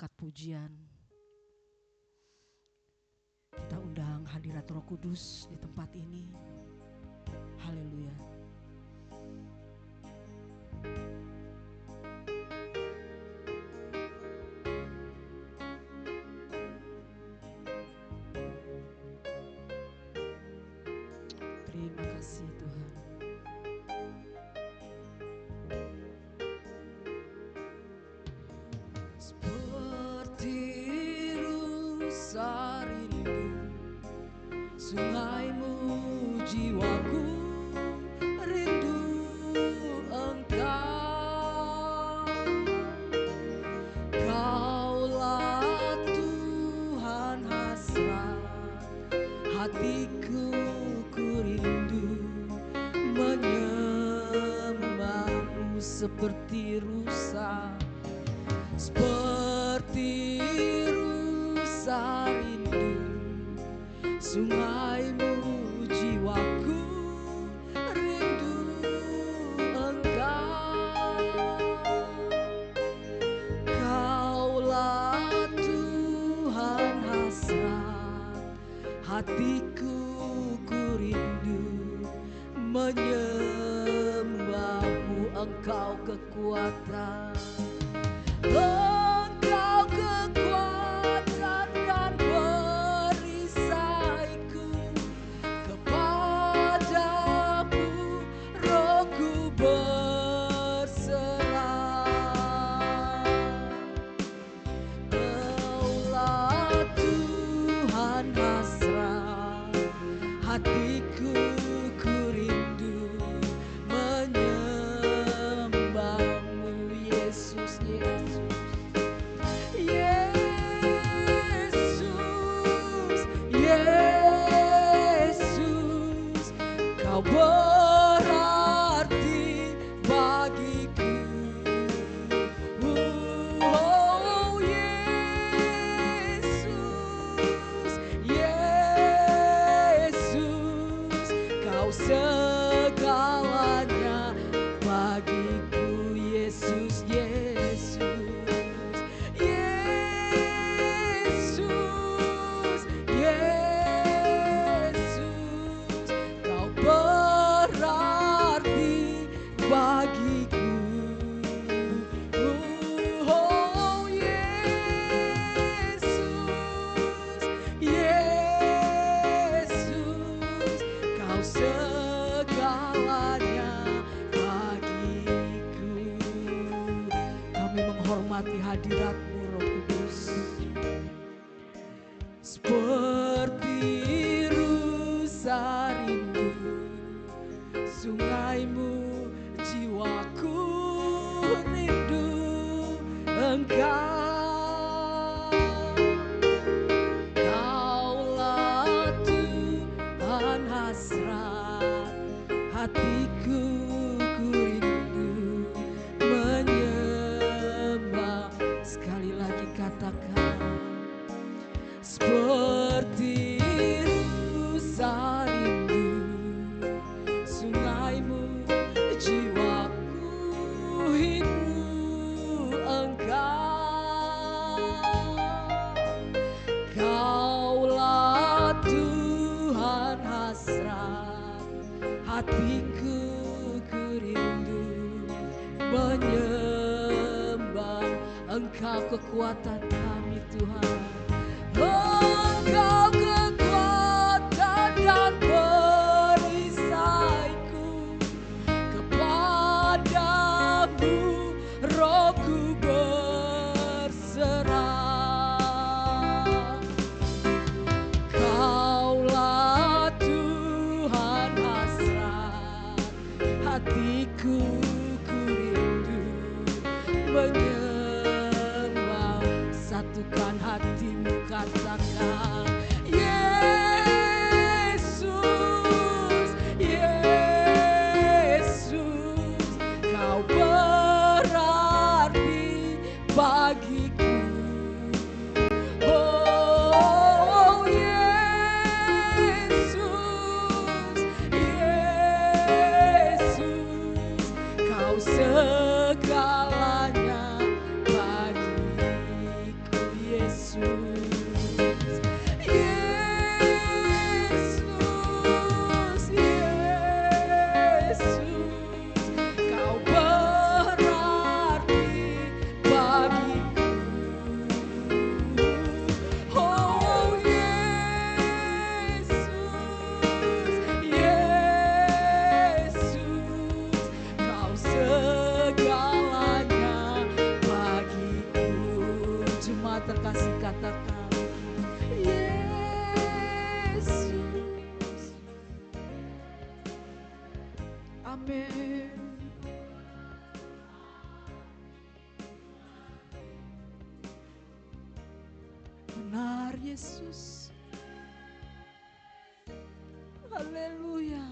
angkat pujian. Kita undang hadirat Roh Kudus di tempat ini. Haleluya. Terima kasih Tuhan. Seperti rusa rindu sungaimu, jiwaku rindu Engkau. Kaulah Tuhan hasrat hatiku, ku rindu menyembahmu seperti rusa. Seperti rusa rindu sungaimu, jiwaku rindu Engkau. Kaulah Tuhan hasrat hatiku, ku rindu menyembahmu. Engkau kekuatan, Engkau kekuatan dan perisaiku. Kepadamu rohku berserah. Kaulah Tuhan hasrat hatiku, ku rindu menyembahmu. Yesus, Yesus, Yesus, Yesus, Kau berarti bagiku. Oh Yesus, Yesus, Kau segalanya bagiku. Yesus, Yesus, Yesus, Yesus, Kau berarti bagiku. Oh Yesus, Yesus, Kau segalanya bagiku. Kami menghormati hadirat-Mu Roh Kudus. Seperti rusa rindu sungaimu, jiwaku rindu Engkau. Kaulah Tuhan hasrat hatiku, ku rindu menyembah. Sekali lagi katakan, seperti rusa rindu sungaimu, jiwaku rindu Engkau. Kaulah Tuhan hasrat hatiku, ku rindu menyembah. Engkau kekuatan kami Tuhan. Engkau kekuatan dan perisaiku. Kepadamu rohku berserah. Kaulah Tuhan hasrat hatiku, ku rindu menyembah. Satukan hatimu, katakan jemaat terkasih katakan Yesus. Amin. Benar Yesus. Haleluya.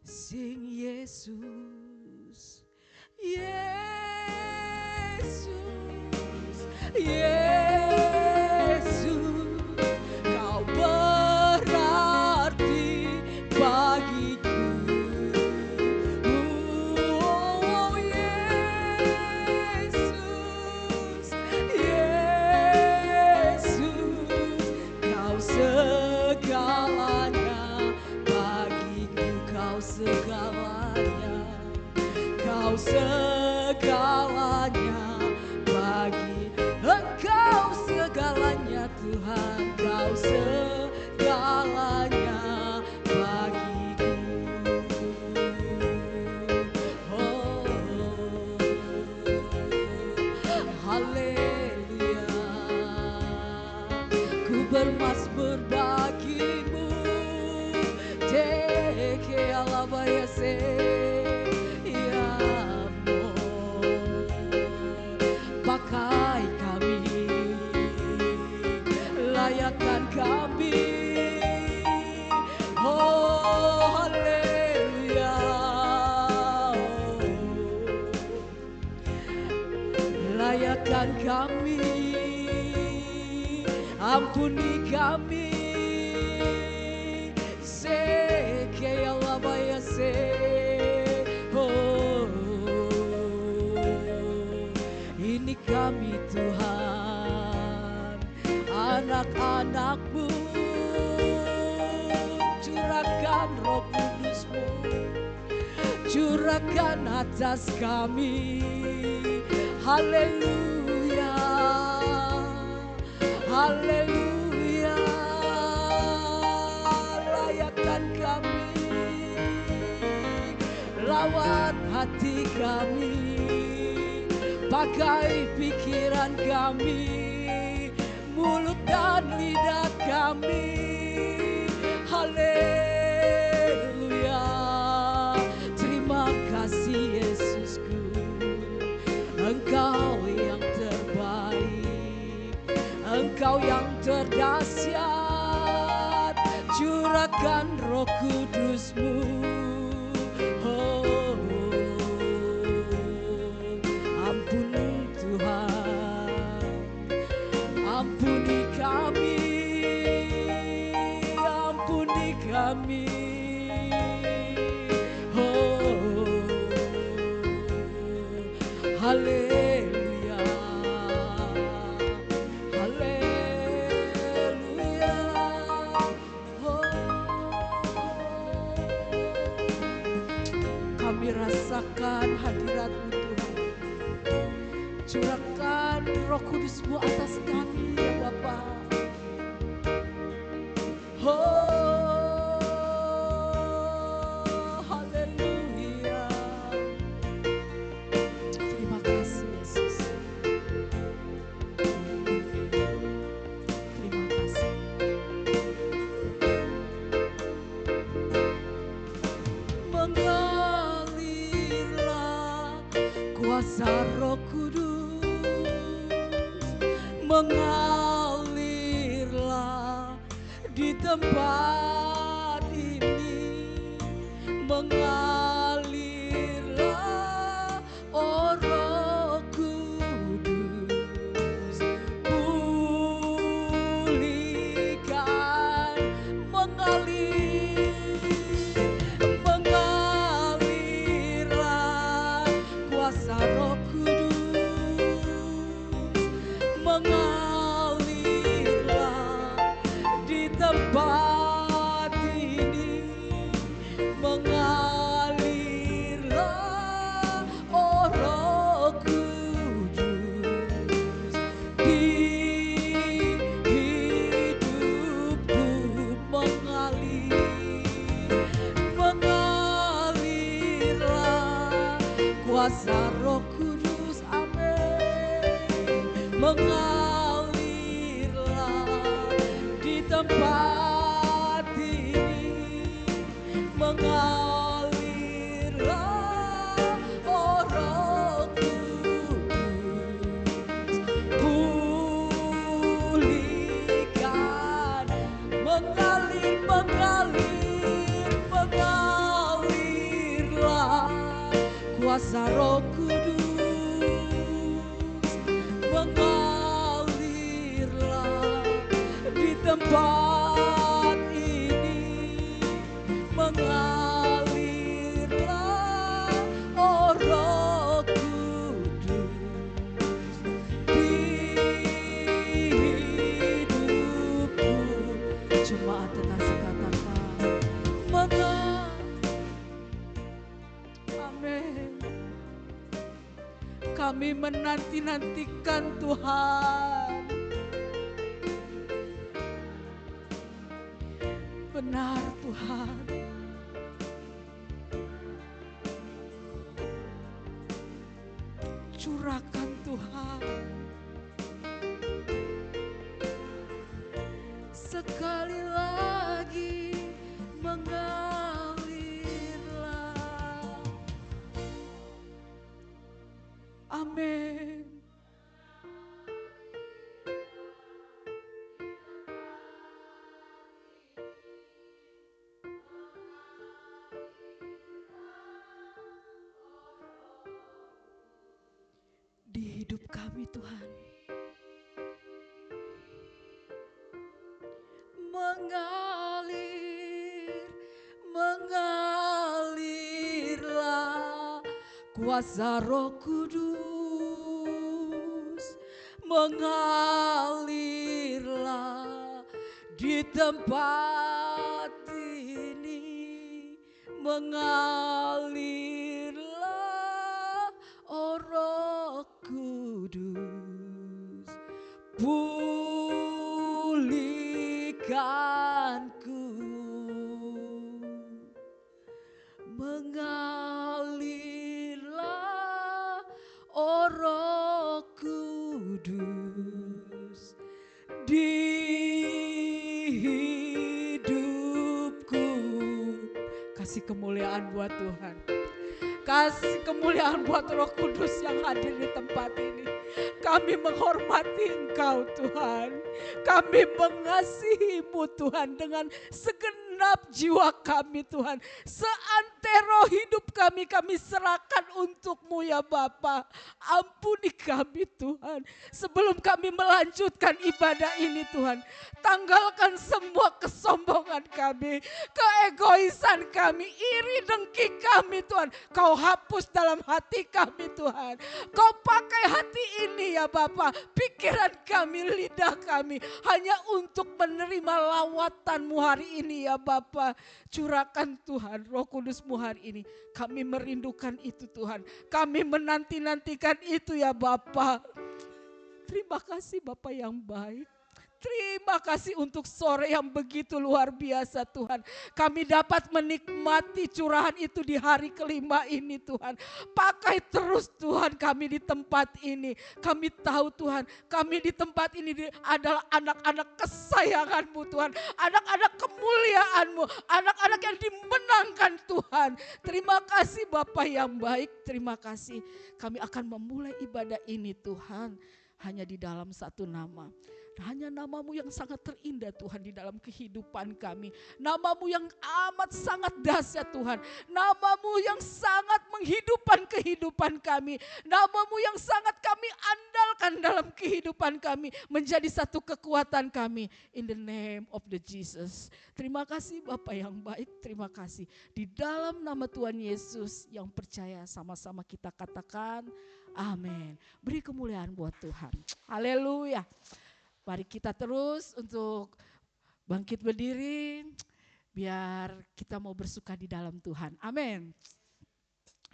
Sing Yesus, Yesus, Yesus, Kau berarti bagiku. Oh Yesus, Yesus, Kau segalanya bagiku, Kau segalanya, Kau segalanya bagi Engkau segalanya Tuhan, Kau segalanya bagiku. Oh, haleluya. Ku bermazmur bagimu, Deke alabayase, ya pakai kami, layakkan kami, oh haleluya, layakkan kami, ampuni kami, seke alabayase, oh ini kami Tuhan, anak-anak-Mu, curahkan Roh Kudus-Mu, curahkan atas kami, haleluya, haleluya, layakkan kami, lawat hati kami, pakai pikiran kami, mulut dan lidah kami, haleluya. Terima kasih Yesusku, Engkau yang terbaik, Engkau yang terdahsyat, curahkan Roh Kudus-Mu, oh ampuni Tuhan, ampuni kami, ampuni kami, oh haleluya, haleluya, oh kami rasakan hadirat-Mu Tuhan. Curahkan Roh Kudus-Mu atas kami ya Bapa. Oh, haleluya. Terima kasih Yesus. Terima kasih. Mengalirlah kuasa Roh Kudus, mengalirlah di tempat ini, mengalirlah oh Roh Kudus, pulihkan, mengalirlah kuasa Roh Kudus, mengalirlah di tempat ini, mengalirlah oh Roh Kudus di hidupku, mengalir, mengalir Kuasa Roh Kudus, amin, mengalirlah di tempat ini, mengalirlah, oh Roh Kudus, pulihkan, mengalirlah kuasa Roh Kudus, mengalirlah di tempat ini, mengalirlah, oh Roh Kudus, di hidupku. Jemaat tetap katakan, amin. Kami menanti-nantikan Tuhan. Benar Tuhan. Curahkan Tuhan. Sekali lagi mengalirlah. Amin. Di hidup kami Tuhan, mengalirlah kuasa Roh Kudus, mengalirlah di tempat ini, mengalirlah, oh Roh Kudus, pulihkanku, mengalirlah, oh Roh Kudus, di hidupku. Kasih kemuliaan buat Tuhan. Kasih kemuliaan buat Roh Kudus yang hadir di tempat ini. Kami menghormati Engkau Tuhan. Kami mengasihi-Mu Tuhan dengan segenap jiwa kami Tuhan. Seantero hidup kami serahkan untuk-Mu ya Bapa. Ampuni kami Tuhan. Sebelum kami melanjutkan ibadah ini Tuhan, tanggalkan semua kesombongan kami, keegoisan kami, iri dengki kami Tuhan. Kau hapus dalam hati kami Tuhan. Kau pakai hati ini ya Bapa, pikiran kami, lidah kami hanya untuk menerima lawatan-Mu hari ini ya Bapa. Curahkan Tuhan Roh Kudus-Mu hari ini. Kami merindukan itu Tuhan. Kami menanti-nantikan itu ya Bapa. Terima kasih Bapa yang baik. Terima kasih untuk sore yang begitu luar biasa Tuhan. Kami dapat menikmati curahan itu di hari kelima ini Tuhan. Pakai terus Tuhan kami di tempat ini. Kami tahu Tuhan, kami di tempat ini adalah anak-anak kesayangan-Mu Tuhan. Anak-anak kemuliaan-Mu, anak-anak yang dimenangkan Tuhan. Terima kasih Bapa yang baik, terima kasih. Kami akan memulai ibadah ini Tuhan, hanya di dalam satu nama. Hanya nama-Mu yang sangat terindah Tuhan di dalam kehidupan kami. Nama-Mu yang amat sangat dahsyat Tuhan. Nama-Mu yang sangat menghidupkan kehidupan kami. Nama-Mu yang sangat kami andalkan dalam kehidupan kami. Menjadi satu kekuatan kami. In the name of the Jesus. Terima kasih Bapa yang baik. Terima kasih. Di dalam nama Tuhan Yesus yang percaya, sama-sama kita katakan amin. Beri kemuliaan buat Tuhan. Haleluya. Mari kita terus untuk bangkit berdiri, biar kita mau bersuka di dalam Tuhan. Amin.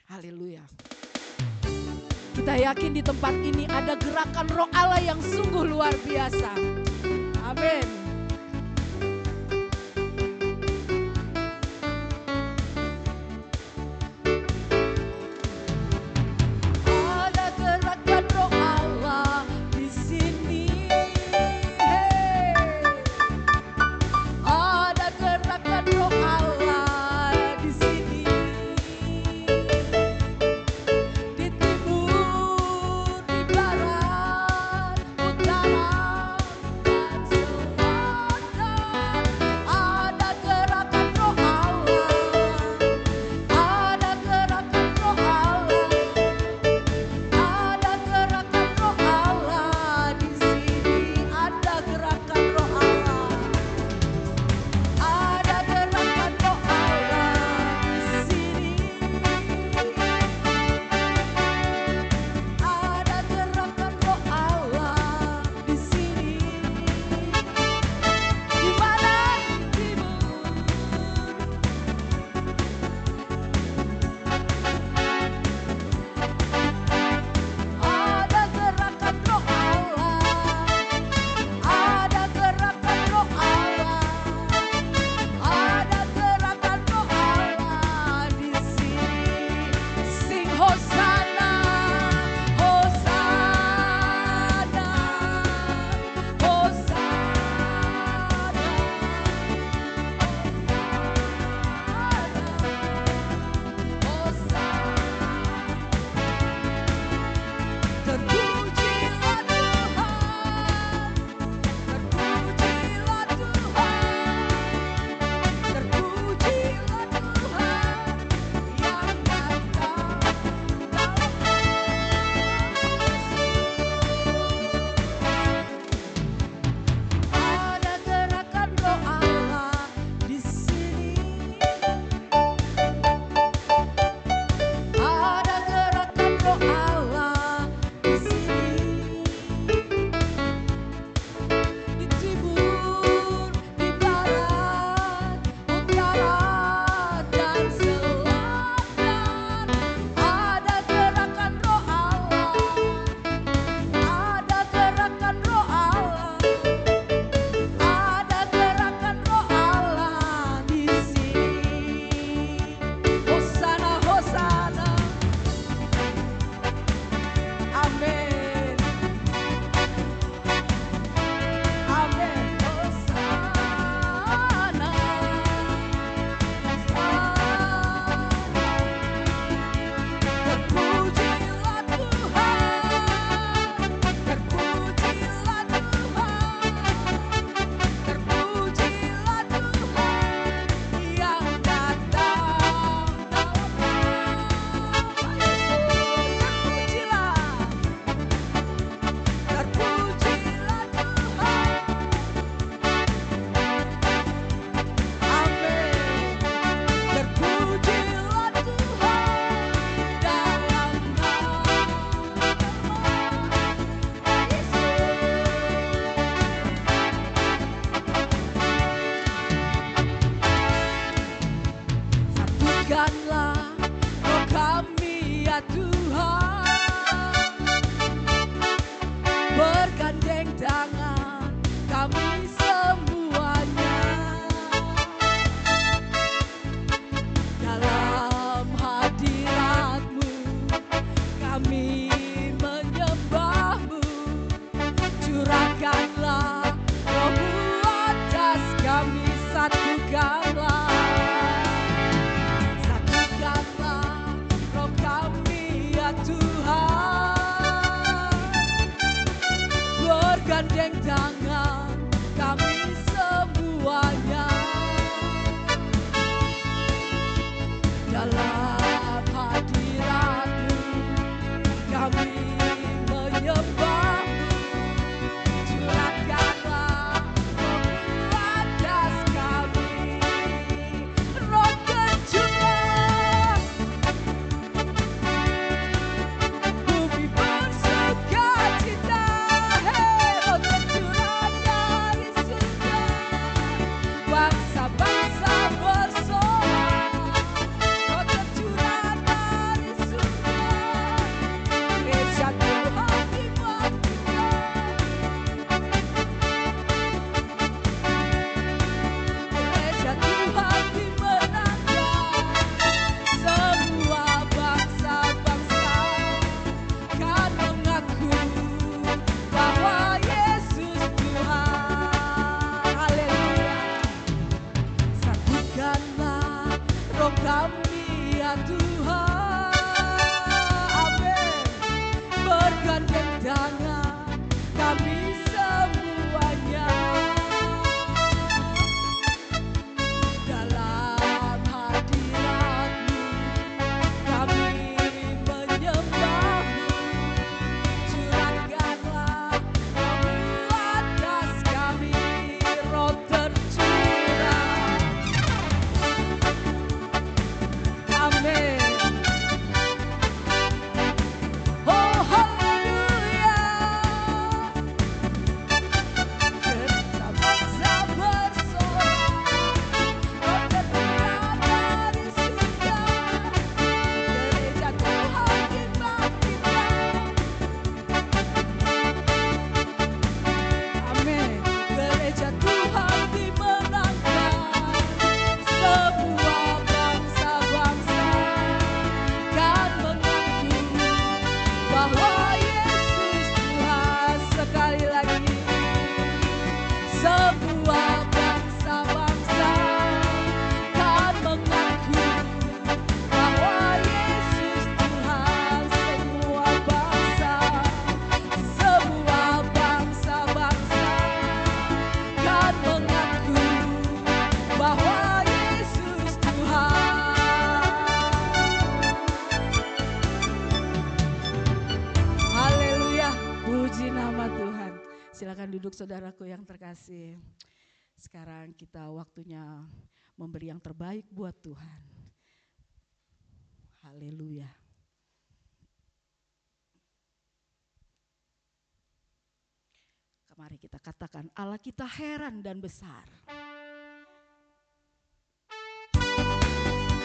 Haleluya. Kita yakin di tempat ini ada gerakan Roh Allah yang sungguh luar biasa. Amin. Tuhan, bergandeng tangan kami semuanya dalam hadirat-Mu, kami menyembah-Mu. Curahkanlah Roh-Mu atas kami, satukanlah roh kami ya Tuhan, bergandeng tangan kami semuanya dalam hadirat-Mu, kami menyembah-Mu. Curahkanlah Roh-Mu atas kami, Roh tercurah, bumi bersukacita, Roh tercurah dari surga, bangsa-bangsa bersorak, Roh tercurah dari surga, gereja Tuhan dibangkitkan, gereja Tuhan dimenangkan, semua bangsa-bangsa kan mengaku bahwa Yesus Tuhan. Haleluya. Satukanlah roh kami ya Tuhan. Amin. Bergandeng tangan kami semuanya dalam hadirat-Mu, kami menyembah-Mu. Curahkanlah Roh-Mu atas kami, Roh tercurah. Amin. Oh haleluya. Gereja bangsa bersorak, Roh tercurah dari surga, gereja Tuhan dibangkitkan. Amin. Gereja Tuhan dimenangkan, semua bangsa-bangsa kan mengaku bahwa Yesus Tuhan. Sekali lagi, semua bangsa-bangsa kan mengaku bahwa Yesus Tuhan. Semua bangsa-bangsa kan mengaku bahwa Yesus Tuhan. Haleluya, puji nama Tuhan. Silakan duduk saudaraku yang terkasih. Sekarang kita waktunya memberi yang terbaik buat Tuhan. Haleluya. Mari kita katakan, Allah kita heran dan besar.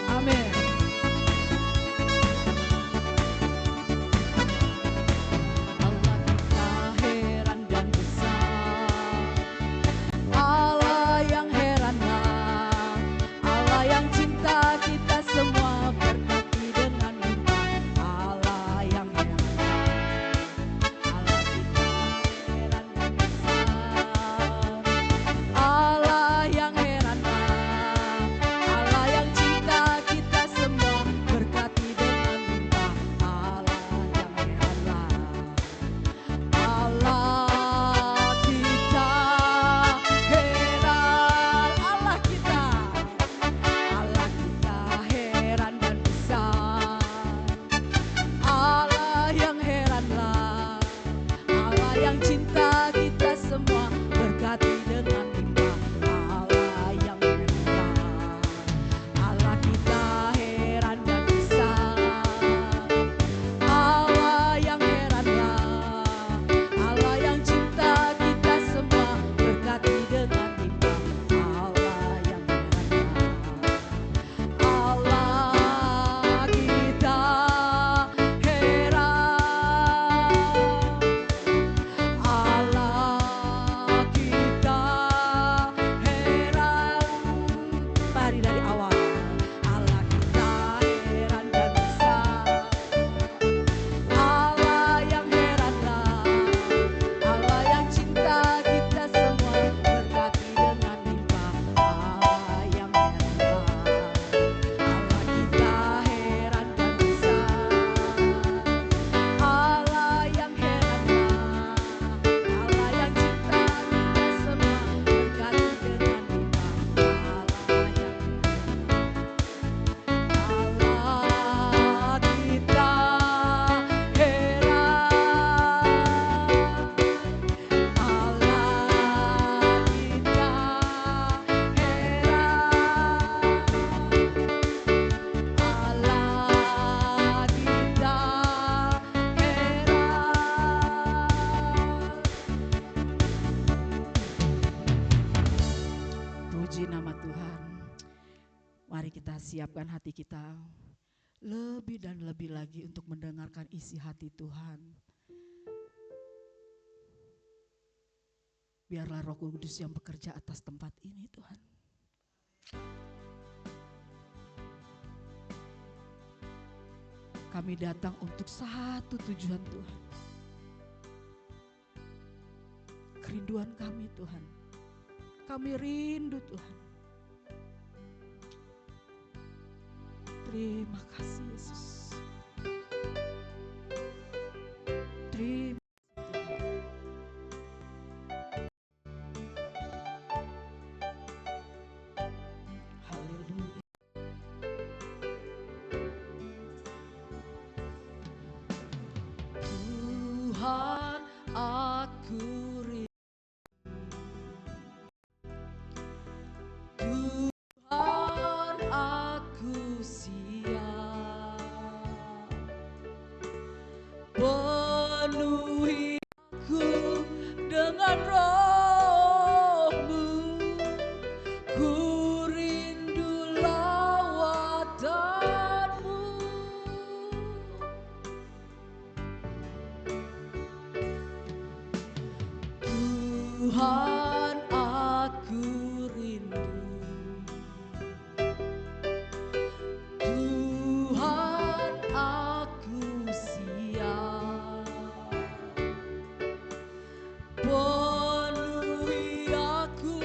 Amin. Allah kita heran dan besar, Allah yang heranlah, Allah yang cinta kita semua berkati dengan limpah. Allah yang heranlah, Allah kita heran dan besar, Allah siapkan hati kita lebih dan lebih lagi untuk mendengarkan isi hati Tuhan. Biarlah Roh Kudus yang bekerja atas tempat ini, Tuhan. Kami datang untuk satu tujuan, Tuhan. Kerinduan kami, Tuhan. Kami rindu, Tuhan. Terima kasih, Yesus. Terima kasih, Tuhan. Haleluya. Tuhan, aku rindu. Tuhan, aku siap. Penuhi aku dengan Roh-Mu. Ku rindu lawatan-Mu. Tuhan, aku rindu. Tuhan, aku siap. Penuhi aku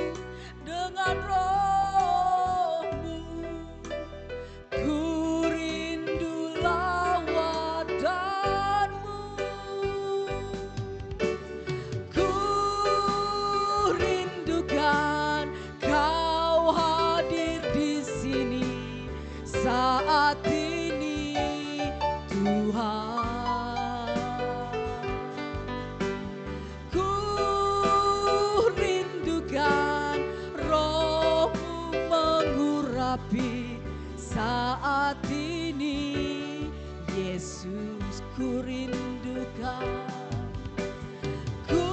dengan Roh-Mu. Ku rindu lawatan-Mu. Ku rindukan Kau hadir di sini saat ini, Tuhan. Ku rindukan Roh-Mu mengurapi saat ini, Yesus. Ku rindukan. Ku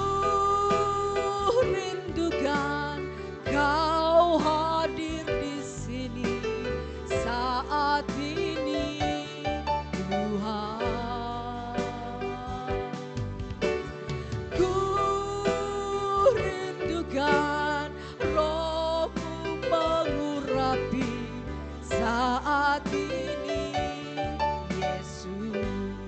rindukan Kau hadir di sini saat ini, Tuhan. Ku rindukan Roh-Mu mengurapi saat ini, Yesus.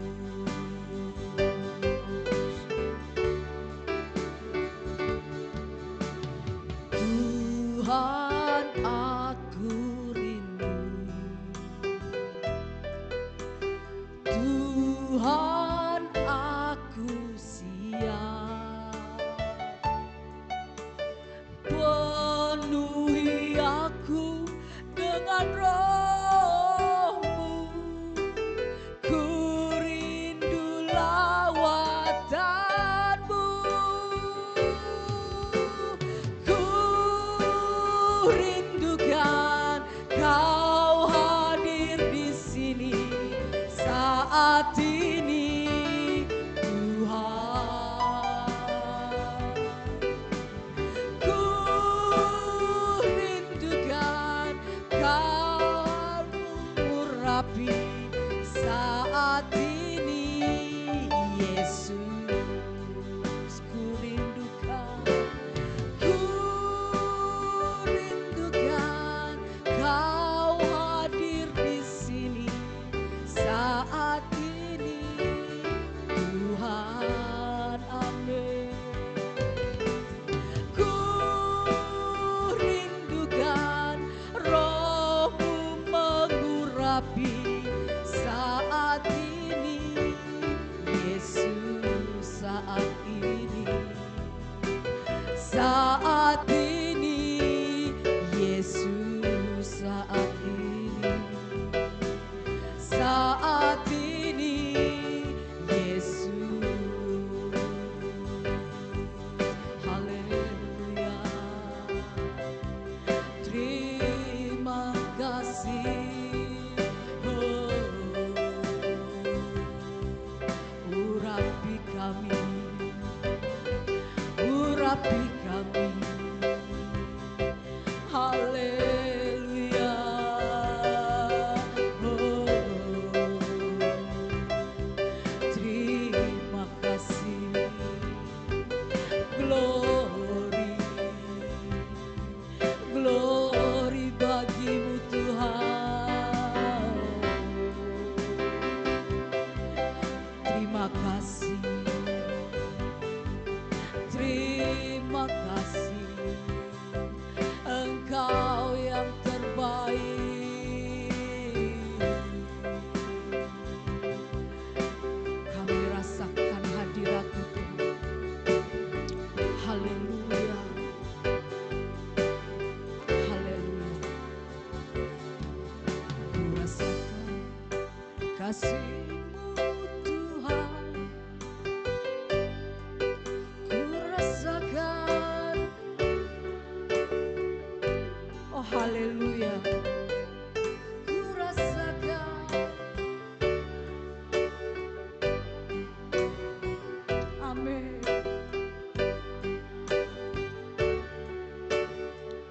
Tuhan, aku rindu. Tuhan, aku siap. Penuhi aku dengan Roh-Mu. Ku rindu lawatan-Mu. Ku rindukan Kau hadir di sini saat ini, Tuhan. Ku rindukan Kau mengurapi saat ini, Yesus. Ku rindukan. Ku rindukan Kau hadir di sini saat ini, Tuhan. Amin. Ku rindukan Roh-Mu mengurapi saat ini, Yesus. Saat ini, saat ini, Yesus. Saat ini, saat ini, Yesus. Haleluya. Terima kasih. Oh, kasih-Mu Tuhan, ku rasakan. Oh haleluya, ku rasakan. Amin.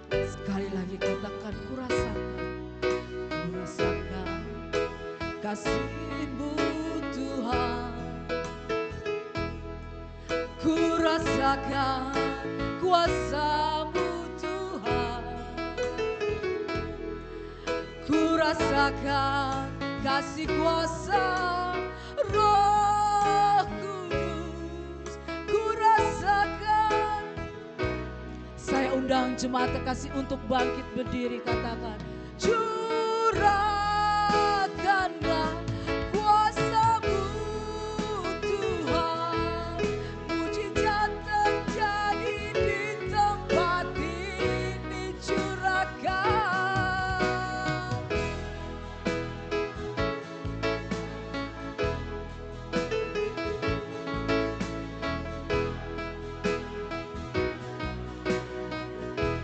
Sekali lagi katakan, ku rasakan kasih-Mu Tuhan, ku rasakan kuasa-Mu Tuhan, ku rasakan kasih kuasa Roh Kudus, ku rasakan. Saya undang jemaat terkasih untuk bangkit berdiri, katakan, curahkanlah kuasa-Mu Tuhan, mujizat terjadi di tempat ini, curahkan.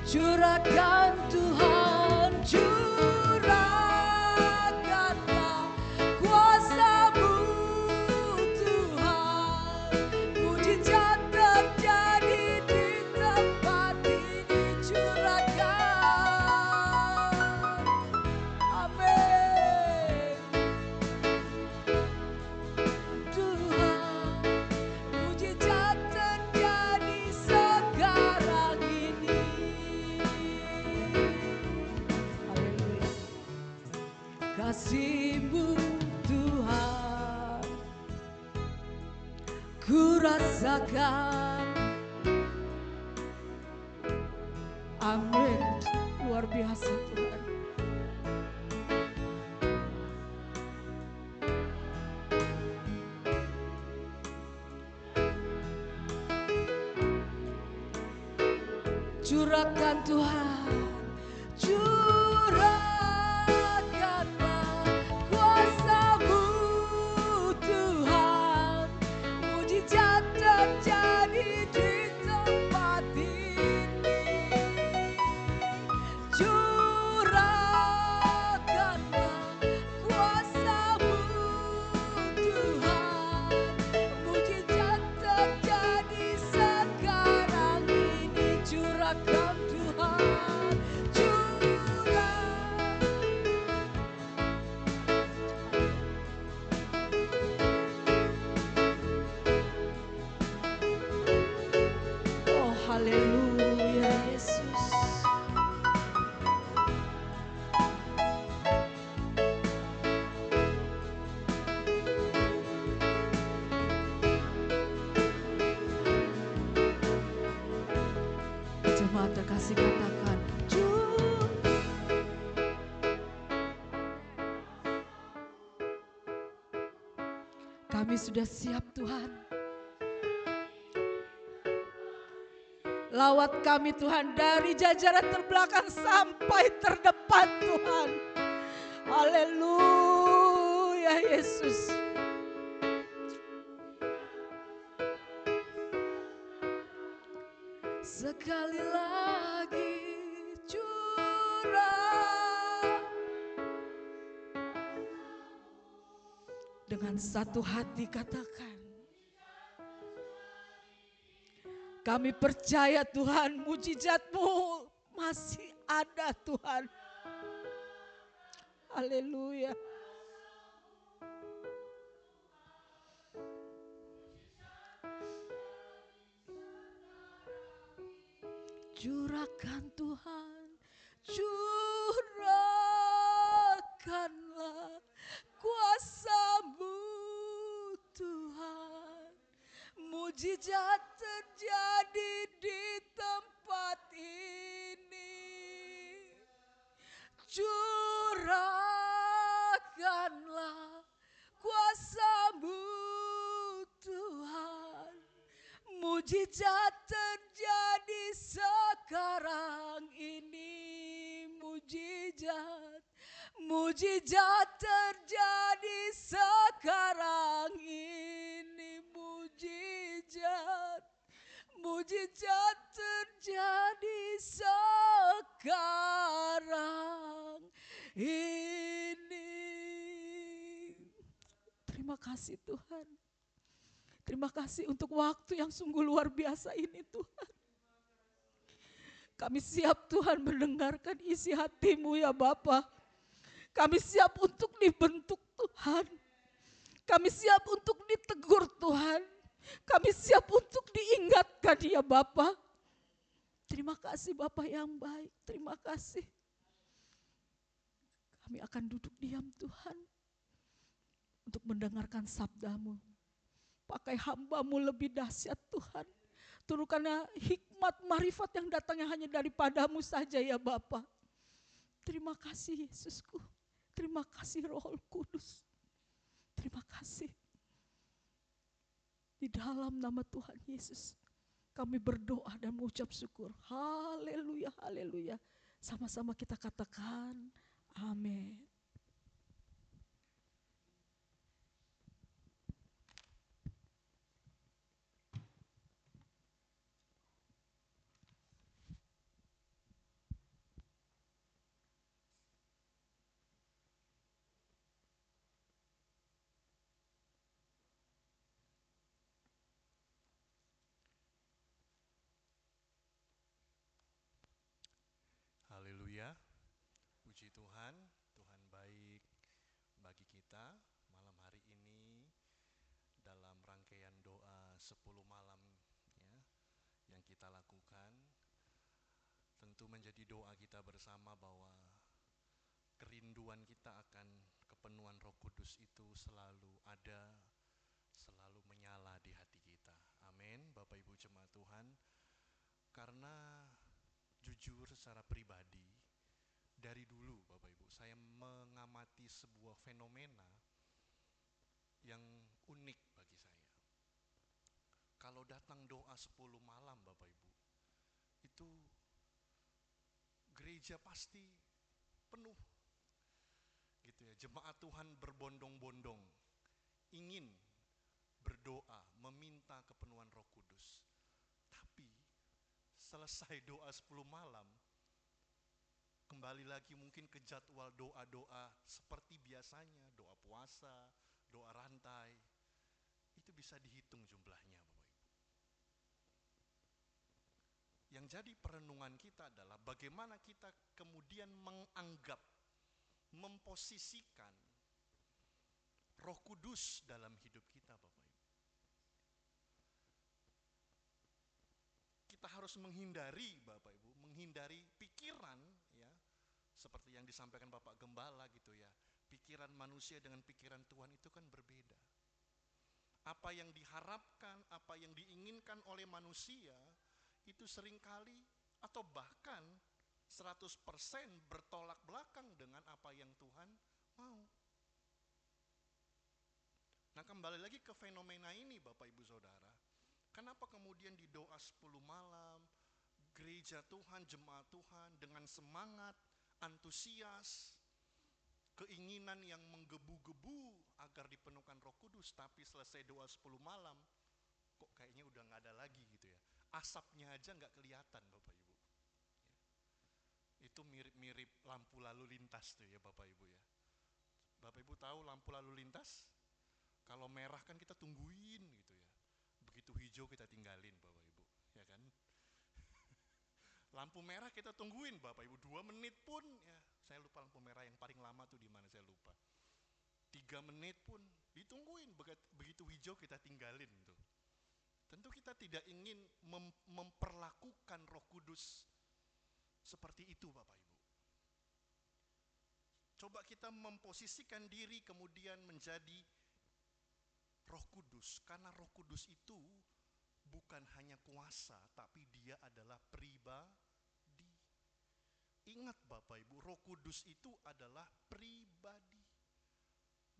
Curahkan Tuhan, curahkanlah kuasa-Mu Tuhan, mujizat terjadi di tempat ini, curahkan. Amin. Tuhan, mujizat terjadi sekarang ini. Haleluya. Kasih-Mu Tuhan, ku rasakan. Amin. Luar biasa Tuhan. Curahkan Tuhan, curahkanlah kuasa-Mu Tuhan, mujizat terjadi di tempat ini. Curahkanlah kuasa-Mu Tuhan, mujizat terjadi sekarang ini, curahkan Tuhan, curah. Oh haleluya Yesus. Jemaat terkasih, katakan, kami sudah siap Tuhan. Lawat kami Tuhan dari jajaran terbelakang sampai terdepan Tuhan. Haleluya Yesus. Sekali lagi curah. Dengan satu hati katakan, kami percaya Tuhan, mujizat-Mu masih ada Tuhan. Haleluya. Curahkan Tuhan, curahkanlah kuasa-Mu Tuhan, mujizat terjadi di tempat ini. Curahkanlah kuasa-Mu Tuhan, mujizat terjadi sekarang ini. Mujizat terjadi sekarang Terima kasih Tuhan. Terima kasih untuk waktu yang sungguh luar biasa ini Tuhan. Kami siap Tuhan mendengarkan isi hati-Mu ya Bapa. Kami siap untuk dibentuk Tuhan. Kami siap untuk ditegur Tuhan. Kami siap untuk diingatkan ya Bapa. Terima kasih Bapa yang baik. Terima kasih. Kami akan duduk diam Tuhan. Untuk mendengarkan sabda-Mu. Pakai hamba-Mu lebih dahsyat Tuhan. Turunkanlah hikmat marifat yang datangnya hanya daripada-Mu saja ya Bapa. Terima kasih Yesusku. Terima kasih Roh Kudus. Terima kasih. Di dalam nama Tuhan Yesus kami berdoa dan mengucap syukur. Haleluya, haleluya. Sama-sama kita katakan amin. Haleluya, puji Tuhan, Tuhan baik bagi kita malam hari ini dalam rangkaian doa 10 malam ya, yang kita lakukan. Tentu menjadi doa kita bersama bahwa kerinduan kita akan kepenuhan Roh Kudus itu selalu ada, selalu menyala di hati kita. Amin, Bapak Ibu jemaat Tuhan. Karena jujur secara pribadi, dari dulu Bapak Ibu, saya mengamati sebuah fenomena yang unik bagi saya. Kalau datang doa 10 malam Bapak Ibu, itu gereja pasti penuh. Gitu ya, jemaat Tuhan berbondong-bondong ingin berdoa, meminta kepenuhan Roh Kudus. Tapi selesai doa 10 malam, kembali lagi mungkin ke jadwal doa-doa seperti biasanya, doa puasa, doa rantai. Itu bisa dihitung jumlahnya Bapak Ibu. Yang jadi perenungan kita adalah bagaimana kita kemudian menganggap, memposisikan Roh Kudus dalam hidup kita Bapak Ibu. Kita harus menghindari Bapak Ibu, menghindari pikiran ya, seperti yang disampaikan Bapak Gembala gitu ya. Pikiran manusia dengan pikiran Tuhan itu kan berbeda. Apa yang diharapkan, apa yang diinginkan oleh manusia itu seringkali atau bahkan 100% bertolak belakang dengan apa yang Tuhan mau. Nah, kembali lagi ke fenomena ini Bapak Ibu Saudara. Kenapa kemudian di doa 10 malam, gereja Tuhan, jemaat Tuhan dengan semangat, antusias, keinginan yang menggebu-gebu agar dipenuhkan Roh Kudus, tapi selesai doa 10 malam, kok kayaknya udah gak ada lagi gitu ya. Asapnya aja gak kelihatan Bapak Ibu. Itu mirip-mirip lampu lalu lintas tuh ya Bapak Ibu ya. Bapak Ibu tahu lampu lalu lintas? Kalau merah kan kita tungguin gitu ya. Begitu hijau kita tinggalin Bapak Ibu, ya kan? Lampu merah kita tungguin Bapak Ibu 2 menit pun ya. Saya lupa lampu merah yang paling lama tuh di mana, saya lupa. 3 menit pun ditungguin, begitu hijau kita tinggalin tuh. Tentu kita tidak ingin memperlakukan Roh Kudus seperti itu Bapak Ibu. Coba kita memposisikan diri kemudian menjadi Roh Kudus, karena Roh Kudus itu bukan hanya kuasa, tapi dia adalah pribadi. Ingat Bapak Ibu, Roh Kudus itu adalah pribadi.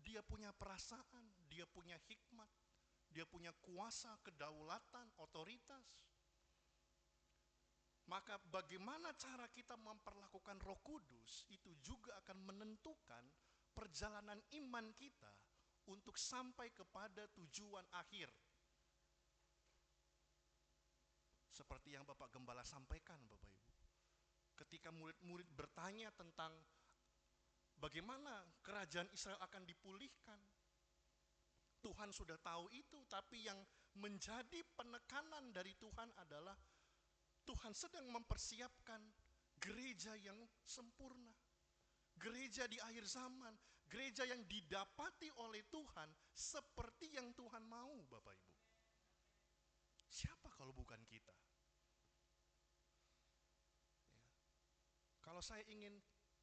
Dia punya perasaan, dia punya hikmat, dia punya kuasa, kedaulatan, otoritas. Maka bagaimana cara kita memperlakukan Roh Kudus itu juga akan menentukan perjalanan iman kita untuk sampai kepada tujuan akhir. Seperti yang Bapak Gembala sampaikan Bapak Ibu. Ketika murid-murid bertanya tentang bagaimana kerajaan Israel akan dipulihkan, Tuhan sudah tahu itu, tapi yang menjadi penekanan dari Tuhan adalah Tuhan sedang mempersiapkan gereja yang sempurna. Gereja di akhir zaman, gereja yang didapati oleh Tuhan seperti yang Tuhan mau, Bapak Ibu. Siapa kalau bukan kita? Ya. Kalau saya ingin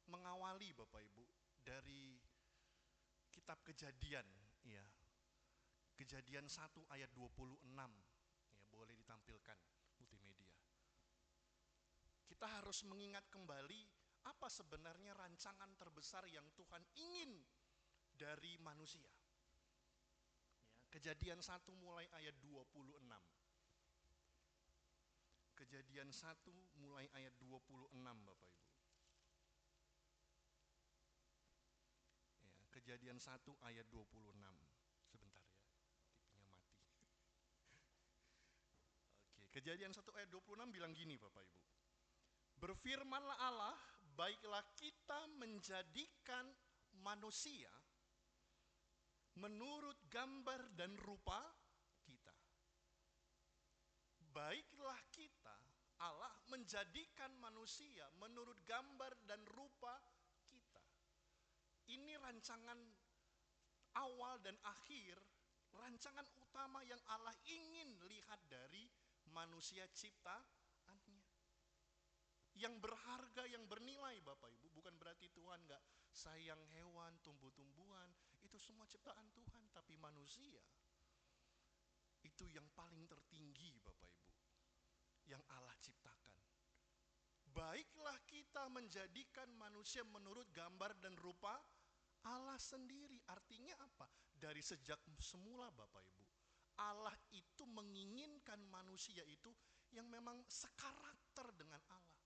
mengawali Bapak Ibu dari kitab Kejadian, ya. Kejadian 1 ayat 26, ya, boleh ditampilkan multimedia. Kita harus mengingat kembali apa sebenarnya rancangan terbesar yang Tuhan ingin dari manusia. Ya, Kejadian 1 mulai ayat 26. Kejadian 1 mulai ayat 26 Bapak Ibu. Ya, Kejadian 1 ayat 26. Sebentar ya, TV-nya mati. Oke, Kejadian 1 ayat 26 bilang gini Bapak Ibu. Berfirmanlah Allah, baiklah kita menjadikan manusia menurut gambar dan rupa kita. Baiklah kita, Allah menjadikan manusia menurut gambar dan rupa kita. Ini rancangan awal dan akhir, rancangan utama yang Allah ingin lihat dari manusia ciptaannya. Yang berharga, yang bernilai Bapak Ibu. Bukan berarti Tuhan gak sayang hewan, tumbuh-tumbuhan. Itu semua ciptaan Tuhan. Tapi manusia, itu yang paling tertinggi Bapak Ibu. Yang Allah ciptakan. Baiklah kita menjadikan manusia menurut gambar dan rupa Allah sendiri. Artinya apa? Dari sejak semula Bapak Ibu. Allah itu menginginkan manusia itu yang memang sekarakter dengan Allah.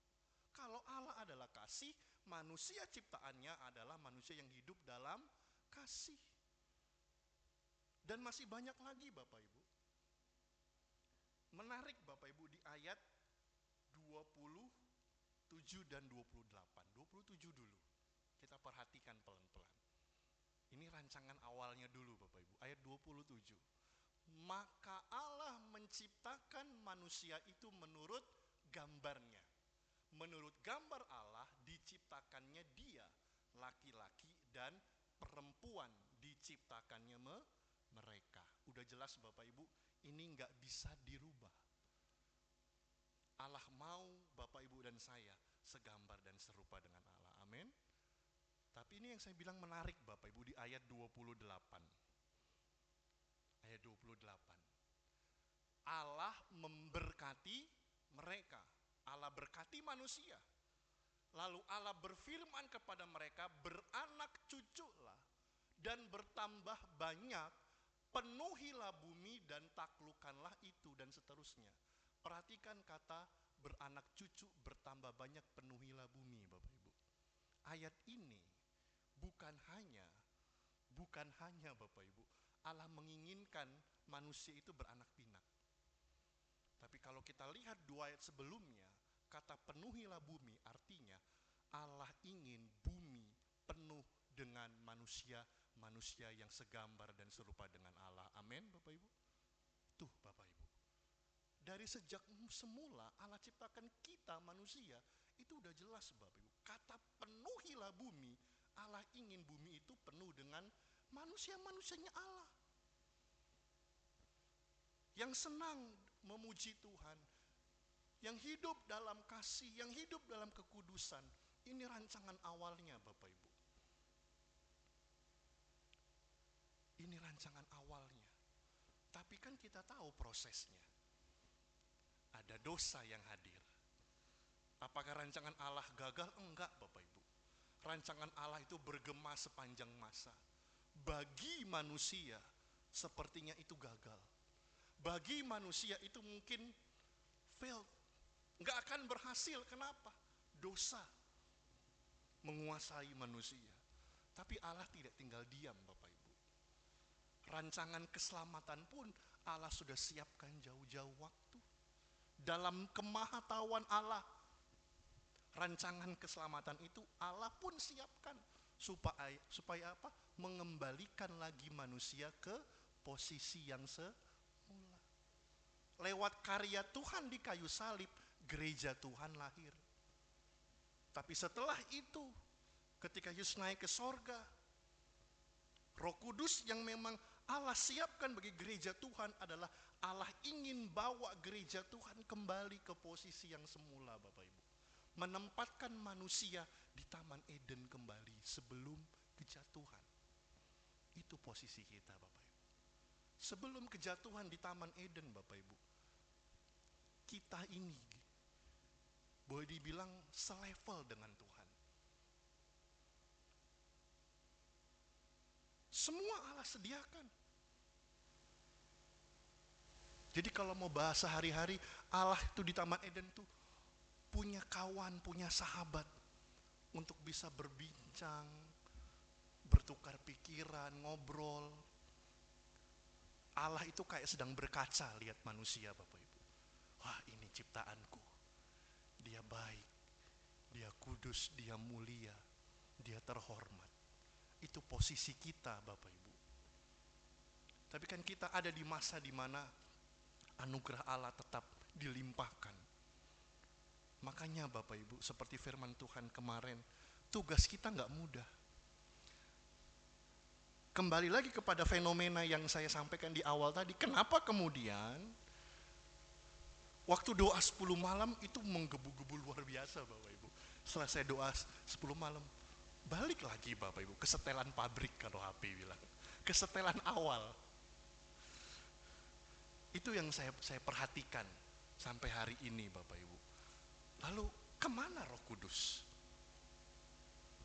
Kalau Allah adalah kasih, manusia ciptaannya adalah manusia yang hidup dalam kasih. Dan masih banyak lagi Bapak Ibu. Menarik Bapak Ibu di ayat 27 dan 28. 27 dulu. Kita perhatikan pelan-pelan. Ini rancangan awalnya dulu Bapak Ibu. Ayat 27. Maka Allah menciptakan manusia itu menurut gambarnya. Menurut gambar Allah diciptakannya dia, laki-laki dan perempuan diciptakannya mereka. Udah jelas Bapak Ibu, ini nggak bisa dirubah. Allah mau Bapak Ibu dan saya segambar dan serupa dengan Allah. Amin. Tapi ini yang saya bilang menarik Bapak Ibu di ayat 28. Ayat 28. Allah memberkati mereka. Allah berkati manusia. Lalu Allah berfirman kepada mereka, beranak cuculah dan bertambah banyak, penuhilah bumi dan taklukkanlah itu, dan seterusnya. Perhatikan kata beranak cucu, bertambah banyak, penuhilah bumi Bapak Ibu. Ayat ini bukan hanya Bapak Ibu, Allah menginginkan manusia itu beranak pinak. Tapi kalau kita lihat 2 ayat sebelumnya, kata penuhilah bumi artinya Allah ingin bumi penuh dengan manusia yang segambar dan serupa dengan Allah. Amin Bapak Ibu. Tuh Bapak Ibu. Dari sejak semula Allah ciptakan kita manusia, itu udah jelas Bapak Ibu. Kata penuhilah bumi, Allah ingin bumi itu penuh dengan manusia-manusianya Allah. Yang senang memuji Tuhan, yang hidup dalam kasih, yang hidup dalam kekudusan. Ini rancangan awalnya Bapak Ibu. Ini rancangan awalnya. Tapi kan kita tahu prosesnya. Ada dosa yang hadir. Apakah rancangan Allah gagal? Enggak Bapak Ibu. Rancangan Allah itu bergema sepanjang masa. Bagi manusia sepertinya itu gagal. Bagi manusia itu mungkin fail, nggak akan berhasil. Kenapa? Dosa menguasai manusia. Tapi Allah tidak tinggal diam Bapak Ibu. Rancangan keselamatan pun Allah sudah siapkan jauh-jauh waktu. Dalam kemahatauan Allah, rancangan keselamatan itu Allah pun siapkan supaya apa? Mengembalikan lagi manusia ke posisi yang semula. Lewat karya Tuhan di kayu salib, gereja Tuhan lahir. Tapi setelah itu, ketika Yesus naik ke sorga, Roh Kudus yang memang Allah siapkan bagi gereja Tuhan adalah Allah ingin bawa gereja Tuhan kembali ke posisi yang semula, Bapak Ibu. Menempatkan manusia di Taman Eden kembali sebelum kejatuhan. Itu posisi kita, Bapak Ibu. Sebelum kejatuhan di Taman Eden, Bapak Ibu, kita ini boleh dibilang selevel dengan Tuhan. Semua Allah sediakan. Jadi kalau mau bahasa hari-hari, Allah itu di Taman Eden tuh punya kawan, punya sahabat untuk bisa berbincang, bertukar pikiran, ngobrol. Allah itu kayak sedang berkaca lihat manusia, Bapak Ibu. Wah, ini ciptaanku. Dia baik, dia kudus, dia mulia, dia terhormat. Itu posisi kita, Bapak Ibu. Tapi kan kita ada di masa di mana anugerah Allah tetap dilimpahkan. Makanya Bapak Ibu, seperti firman Tuhan kemarin, tugas kita gak mudah. Kembali lagi kepada fenomena yang saya sampaikan di awal tadi. Kenapa kemudian waktu doa 10 malam itu menggebu-gebu luar biasa, Bapak Ibu. Selesai doa 10 malam, balik lagi Bapak Ibu, kesetelan pabrik kalau HP bilang. Kesetelan awal. Itu yang saya perhatikan sampai hari ini, Bapak Ibu. Lalu kemana Roh Kudus?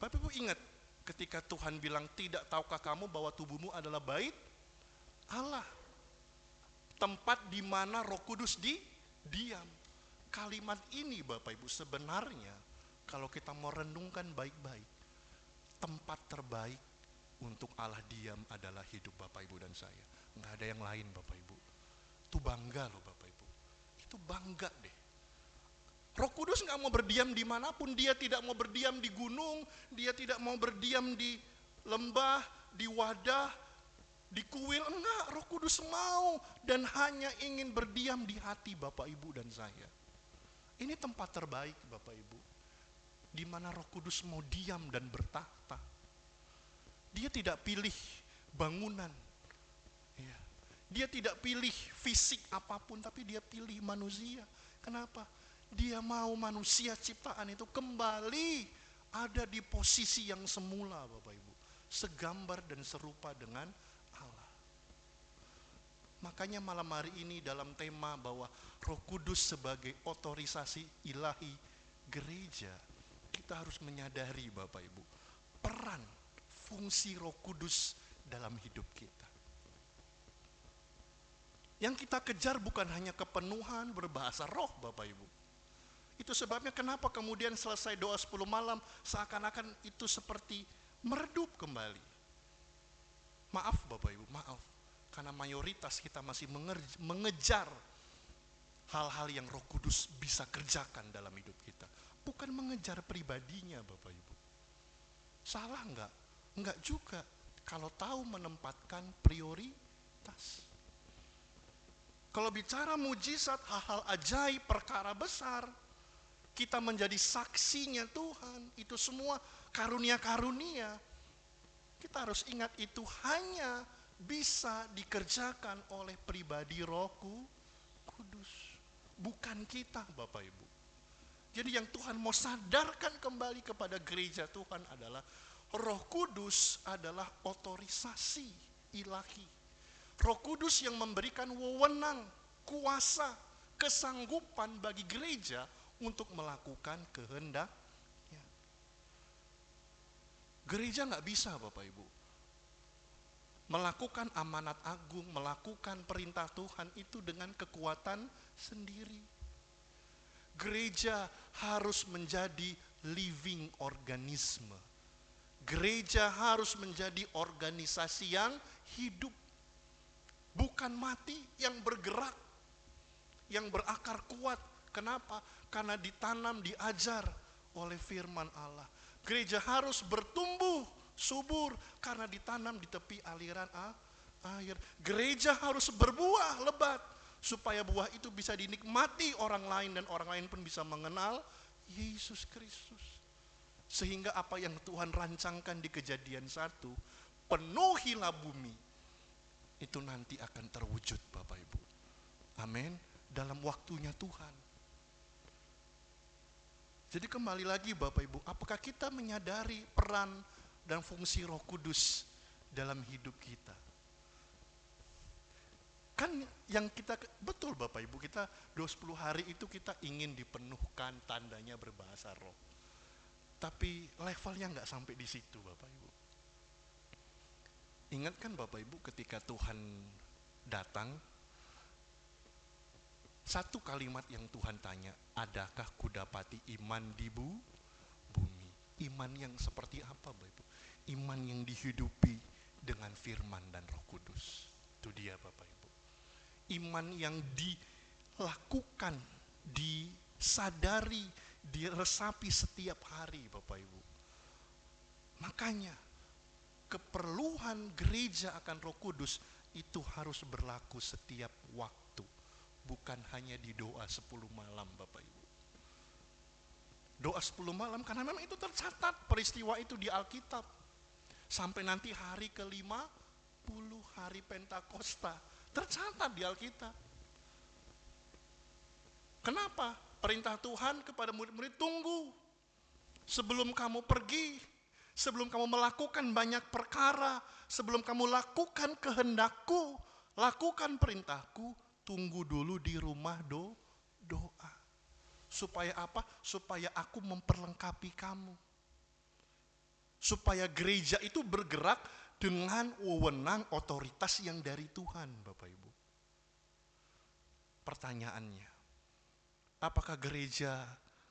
Bapak Ibu ingat ketika Tuhan bilang, tidak tahukah kamu bahwa tubuhmu adalah bait Allah, tempat di mana Roh Kudus diam. Kalimat ini Bapak Ibu sebenarnya kalau kita mau renungkan baik-baik, tempat terbaik untuk Allah diam adalah hidup Bapak Ibu dan saya. Nggak ada yang lain, Bapak Ibu. Itu bangga loh Bapak Ibu. Itu bangga deh. Roh Kudus nggak mau berdiam dimanapun. Dia tidak mau berdiam di gunung, dia tidak mau berdiam di lembah, di wadah, di kuil. Enggak, Roh Kudus mau dan hanya ingin berdiam di hati Bapak Ibu dan saya. Ini tempat terbaik Bapak Ibu, di mana Roh Kudus mau diam dan bertahta. Dia tidak pilih bangunan, ya. Dia tidak pilih fisik apapun, tapi dia pilih manusia. Kenapa? Dia mau manusia ciptaan itu kembali ada di posisi yang semula, Bapak Ibu. Segambar dan serupa dengan Allah. Makanya malam hari ini dalam tema bahwa Roh Kudus sebagai otorisasi ilahi gereja, kita harus menyadari Bapak Ibu, peran fungsi Roh Kudus dalam hidup kita. Yang kita kejar bukan hanya kepenuhan berbahasa roh Bapak Ibu. Itu sebabnya kenapa kemudian selesai doa 10 malam seakan-akan itu seperti meredup kembali. Maaf Bapak Ibu, maaf. Karena mayoritas kita masih mengejar hal-hal yang Roh Kudus bisa kerjakan dalam hidup kita. Bukan mengejar pribadinya Bapak Ibu. Salah enggak? Enggak juga. Kalau tahu menempatkan prioritas. Kalau bicara mujizat, hal-hal ajaib, perkara besar, kita menjadi saksinya Tuhan, itu semua karunia-karunia. Kita harus ingat itu hanya bisa dikerjakan oleh pribadi Roh Kudus. Bukan kita Bapak Ibu. Jadi yang Tuhan mau sadarkan kembali kepada gereja Tuhan adalah Roh Kudus adalah otorisasi ilahi. Roh Kudus yang memberikan wewenang, kuasa, kesanggupan bagi gereja untuk melakukan kehendaknya. Gereja nggak bisa Bapak Ibu melakukan amanat agung, melakukan perintah Tuhan itu dengan kekuatan sendiri. Gereja harus menjadi living organisme. Gereja harus menjadi organisasi yang hidup. Bukan mati, yang bergerak, yang berakar kuat. Kenapa? Karena ditanam, diajar oleh firman Allah. Gereja harus bertumbuh subur karena ditanam di tepi aliran air. Gereja harus berbuah lebat supaya buah itu bisa dinikmati orang lain dan orang lain pun bisa mengenal Yesus Kristus. Sehingga apa yang Tuhan rancangkan di Kejadian 1, penuhilah bumi, itu nanti akan terwujud Bapak Ibu. Amin. Dalam waktunya Tuhan. Jadi kembali lagi Bapak Ibu, apakah kita menyadari peran dan fungsi Roh Kudus dalam hidup kita? Kan yang kita, betul Bapak Ibu, kita 20 hari itu kita ingin dipenuhkan, tandanya berbahasa roh. Tapi levelnya nggak sampai di situ Bapak Ibu. Ingat kan Bapak Ibu ketika Tuhan datang, satu kalimat yang Tuhan tanya, adakah kudapati iman di bumi? Iman yang seperti apa Bapak Ibu? Iman yang dihidupi dengan firman dan Roh Kudus. Itu dia Bapak Ibu. Iman yang dilakukan, disadari, diresapi setiap hari Bapak Ibu. Makanya keperluan gereja akan Roh Kudus itu harus berlaku setiap waktu. Bukan hanya di doa 10 malam Bapak Ibu. Doa 10 malam karena memang itu tercatat peristiwa itu di Alkitab. Sampai nanti hari ke-50 hari Pentakosta tercatat di Alkitab. Kenapa? Perintah Tuhan kepada murid-murid, tunggu. Sebelum kamu pergi, sebelum kamu melakukan banyak perkara, sebelum kamu lakukan kehendakku, lakukan perintahku, tunggu dulu di rumah doa. Supaya apa? Supaya aku memperlengkapi kamu. Supaya gereja itu bergerak dengan wewenang otoritas yang dari Tuhan, Bapak Ibu. Pertanyaannya, apakah gereja,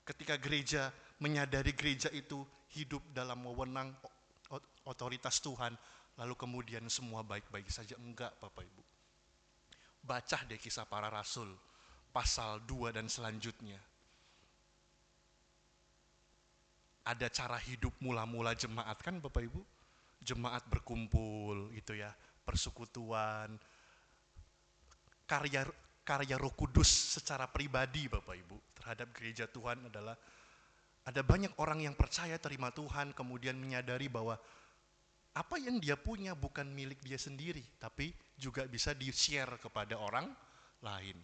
ketika gereja menyadari gereja itu hidup dalam wewenang otoritas Tuhan, lalu kemudian semua baik-baik saja? Enggak, Bapak Ibu. Baca deh Kisah Para Rasul, pasal 2 dan selanjutnya. Ada cara hidup mula-mula jemaat kan Bapak Ibu? Jemaat berkumpul gitu ya, persekutuan, karya Roh Kudus secara pribadi Bapak Ibu terhadap gereja Tuhan adalah ada banyak orang yang percaya terima Tuhan, kemudian menyadari bahwa apa yang dia punya bukan milik dia sendiri, tapi juga bisa di-share kepada orang lain.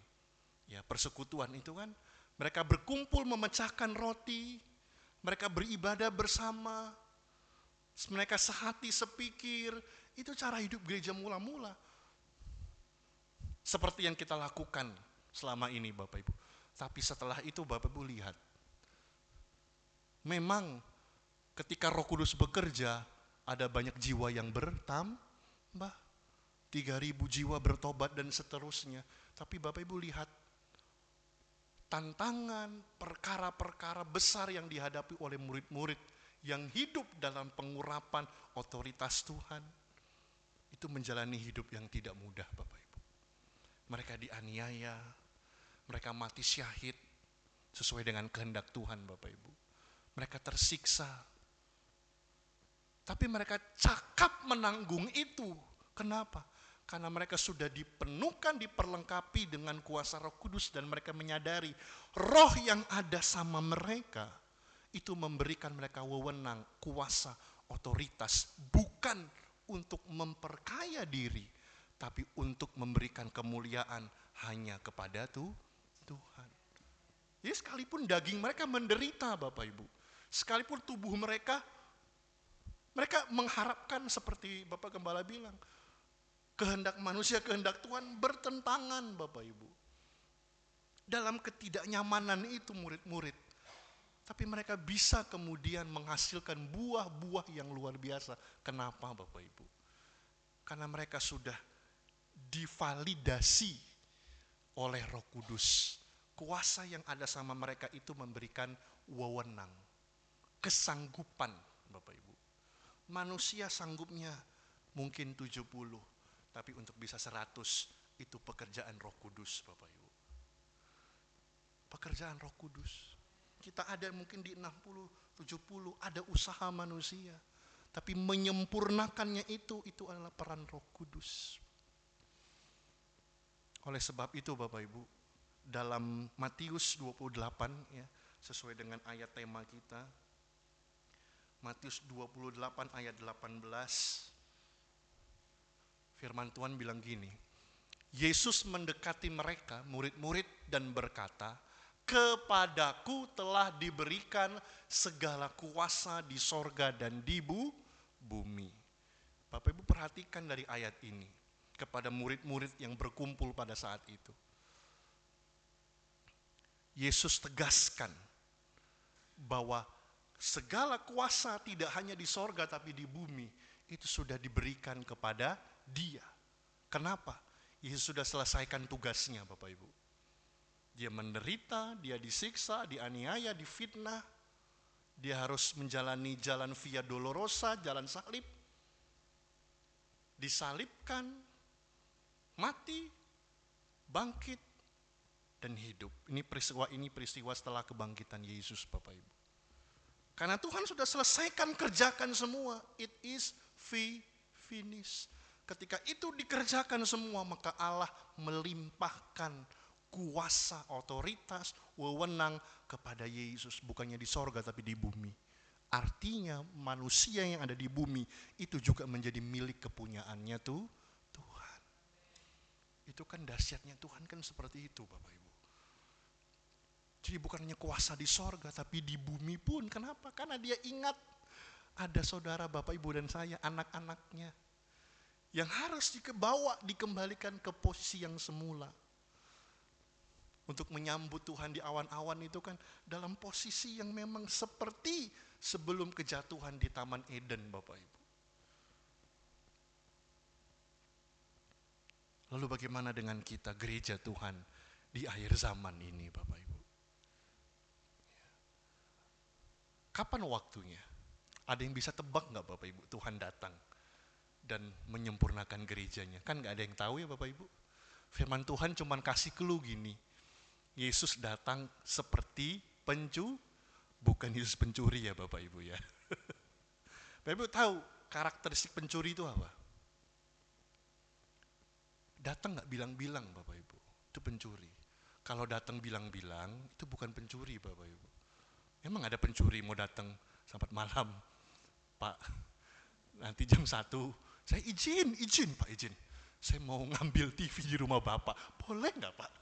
Ya, persekutuan itu kan, mereka berkumpul memecahkan roti, mereka beribadah bersama, mereka sehati sepikir, itu cara hidup gereja mula-mula. Seperti yang kita lakukan selama ini Bapak Ibu. Tapi setelah itu Bapak Ibu lihat, memang ketika Roh Kudus bekerja, ada banyak jiwa yang bertambah, 3.000 jiwa bertobat dan seterusnya. Tapi Bapak Ibu lihat, tantangan, perkara-perkara besar yang dihadapi oleh murid-murid yang hidup dalam pengurapan otoritas Tuhan, itu menjalani hidup yang tidak mudah Bapak Ibu. Mereka dianiaya, mereka mati syahid sesuai dengan kehendak Tuhan Bapak Ibu. Mereka tersiksa, tapi mereka cakap menanggung itu. Kenapa? Karena mereka sudah dipenuhkan, diperlengkapi dengan kuasa Roh Kudus, dan mereka menyadari roh yang ada sama mereka itu memberikan mereka wewenang, kuasa, otoritas, bukan untuk memperkaya diri, tapi untuk memberikan kemuliaan hanya kepada Tuhan. Jadi sekalipun daging mereka menderita Bapak Ibu, sekalipun tubuh mereka mengharapkan seperti Bapak Gembala bilang, kehendak manusia, kehendak Tuhan bertentangan Bapak Ibu. Dalam ketidaknyamanan itu murid-murid, tapi mereka bisa kemudian menghasilkan buah-buah yang luar biasa. Kenapa Bapak Ibu? Karena mereka sudah divalidasi oleh Roh Kudus. Kuasa yang ada sama mereka itu memberikan wewenang, kesanggupan Bapak Ibu. Manusia sanggupnya mungkin 70, tapi untuk bisa 100 itu pekerjaan Roh Kudus Bapak Ibu. Pekerjaan Roh Kudus. Kita ada mungkin di 60, 70, ada usaha manusia. Tapi menyempurnakannya itu adalah peran Roh Kudus. Oleh sebab itu Bapak Ibu, dalam Matius 28 ya, sesuai dengan ayat tema kita, Matius 28 ayat 18, firman Tuhan bilang gini, Yesus mendekati mereka, murid-murid, dan berkata, kepadaku telah diberikan segala kuasa di sorga dan di bumi. Bapak Ibu perhatikan dari ayat ini, kepada murid-murid yang berkumpul pada saat itu. Yesus tegaskan bahwa segala kuasa tidak hanya di sorga tapi di bumi, itu sudah diberikan kepada Dia. Kenapa? Yesus sudah selesaikan tugasnya Bapak Ibu. Dia menderita, dia disiksa, dianiaya, difitnah. Dia harus menjalani jalan via dolorosa, jalan salib. Disalibkan, mati, bangkit, dan hidup. Ini peristiwa setelah kebangkitan Yesus Bapak Ibu. Karena Tuhan sudah selesaikan, kerjakan semua. It is finished. Ketika itu dikerjakan semua, maka Allah melimpahkan kuasa, otoritas, wewenang kepada Yesus. Bukannya di sorga tapi di bumi. Artinya manusia yang ada di bumi itu juga menjadi milik kepunyaannya tuh Tuhan. Itu kan dahsyatnya Tuhan kan seperti itu Bapak Ibu. Jadi bukan hanya kuasa di sorga tapi di bumi pun. Kenapa? Karena dia ingat ada saudara Bapak Ibu dan saya, anak-anaknya, yang harus dikembalikan ke posisi yang semula. Untuk menyambut Tuhan di awan-awan itu kan dalam posisi yang memang seperti sebelum kejatuhan di Taman Eden Bapak Ibu. Lalu bagaimana dengan kita gereja Tuhan di akhir zaman ini Bapak Ibu? Kapan waktunya? Ada yang bisa tebak gak Bapak Ibu Tuhan datang dan menyempurnakan gerejanya? Kan gak ada yang tahu ya Bapak Ibu. Firman Tuhan cuma kasih clue gini. Yesus datang seperti bukan Yesus pencuri ya Bapak Ibu ya. Bapak Ibu tahu karakteristik pencuri itu apa? Datang gak bilang-bilang Bapak Ibu, itu pencuri. Kalau datang bilang-bilang, itu bukan pencuri Bapak Ibu. Emang ada pencuri mau datang sampai malam, Pak, nanti jam 1, saya izin Pak, izin. Saya mau ngambil TV di rumah Bapak, boleh nggak Pak?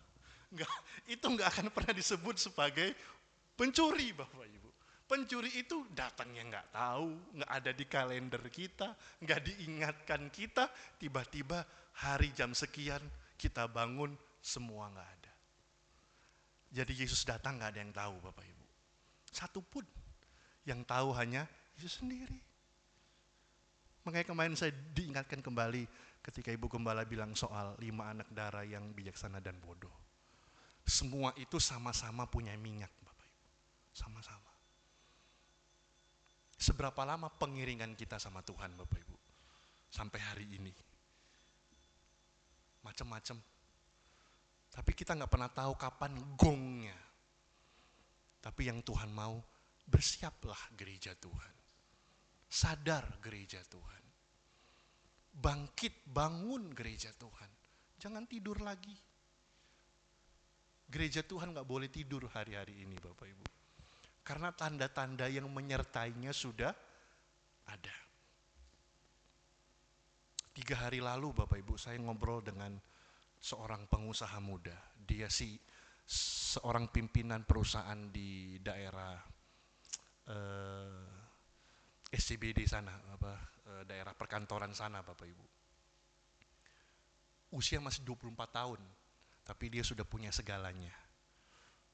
Nggak, itu nggak akan pernah disebut sebagai pencuri Bapak Ibu. Pencuri itu datangnya nggak tahu, nggak ada di kalender kita, nggak diingatkan kita, tiba-tiba hari jam sekian kita bangun, semua nggak ada. Jadi Yesus datang nggak ada yang tahu Bapak Ibu. Satu pun yang tahu hanya Yesus sendiri. Makanya kemarin saya diingatkan kembali ketika Ibu Gembala bilang soal 5 anak darah yang bijaksana dan bodoh. Semua itu sama-sama punya minyak Bapak Ibu. Sama-sama. Seberapa lama pengiringan kita sama Tuhan Bapak Ibu? Sampai hari ini. Macam-macam. Tapi kita gak pernah tahu kapan gongnya. Tapi yang Tuhan mau, bersiaplah gereja Tuhan. Sadar gereja Tuhan. Bangkit, bangun gereja Tuhan. Jangan tidur lagi. Gereja Tuhan gak boleh tidur hari-hari ini Bapak Ibu. Karena tanda-tanda yang menyertainya sudah ada. 3 hari lalu Bapak Ibu saya ngobrol dengan seorang pengusaha muda. Dia seorang pimpinan perusahaan di daerah SCBD sana, daerah perkantoran sana Bapak Ibu. Usia masih 24 tahun, tapi dia sudah punya segalanya.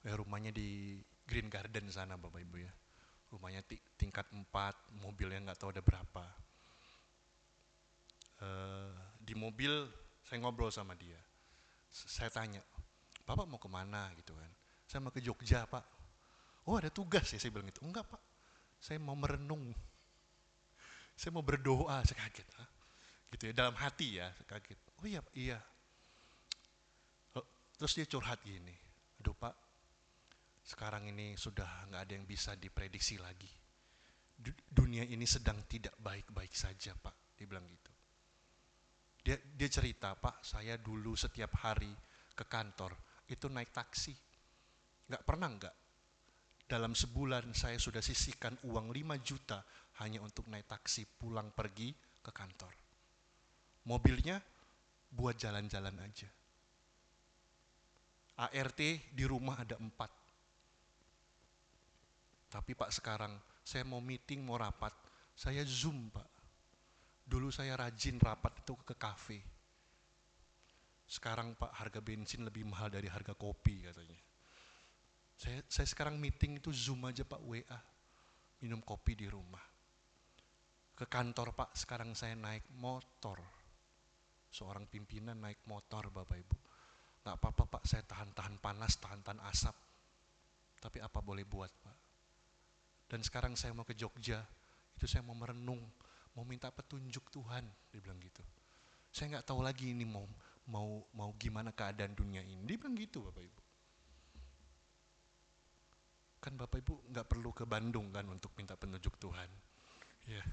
Rumahnya di Green Garden sana Bapak Ibu ya. Rumahnya tingkat 4, mobilnya nggak tahu ada berapa. Di mobil saya ngobrol sama dia. Saya tanya, Bapak mau kemana gitu kan? Saya mau ke Jogja Pak. Oh ada tugas ya, saya bilang gitu. Enggak Pak, saya mau merenung. Saya mau berdoa, saya kaget. Hah? Gitu ya, dalam hati ya, saya kaget. Oh iya. Terus dia curhat gini, aduh Pak, sekarang ini sudah nggak ada yang bisa diprediksi lagi. Dunia ini sedang tidak baik-baik saja Pak, dia bilang gitu. Dia cerita, Pak, saya dulu setiap hari ke kantor, itu naik taksi. Nggak? Dalam sebulan saya sudah sisihkan uang 5 juta hanya untuk naik taksi pulang pergi ke kantor. Mobilnya buat jalan-jalan aja. ART di rumah ada 4. Tapi Pak, sekarang saya mau meeting, mau rapat, saya Zoom Pak. Dulu saya rajin rapat itu ke kafe. Sekarang Pak, harga bensin lebih mahal dari harga kopi katanya. Saya sekarang meeting itu Zoom aja Pak, WA. Minum kopi di rumah. Ke kantor Pak, sekarang saya naik motor. Seorang pimpinan naik motor Bapak Ibu. Gak apa-apa Pak, saya tahan-tahan panas, tahan-tahan asap. Tapi apa boleh buat Pak. Dan sekarang saya mau ke Jogja, itu saya mau merenung, mau minta petunjuk Tuhan, dia bilang gitu. Saya gak tahu lagi ini mau gimana keadaan dunia ini. Dia bilang gitu Bapak Ibu. Kan Bapak Ibu nggak perlu ke Bandung kan untuk minta petunjuk Tuhan. Ya,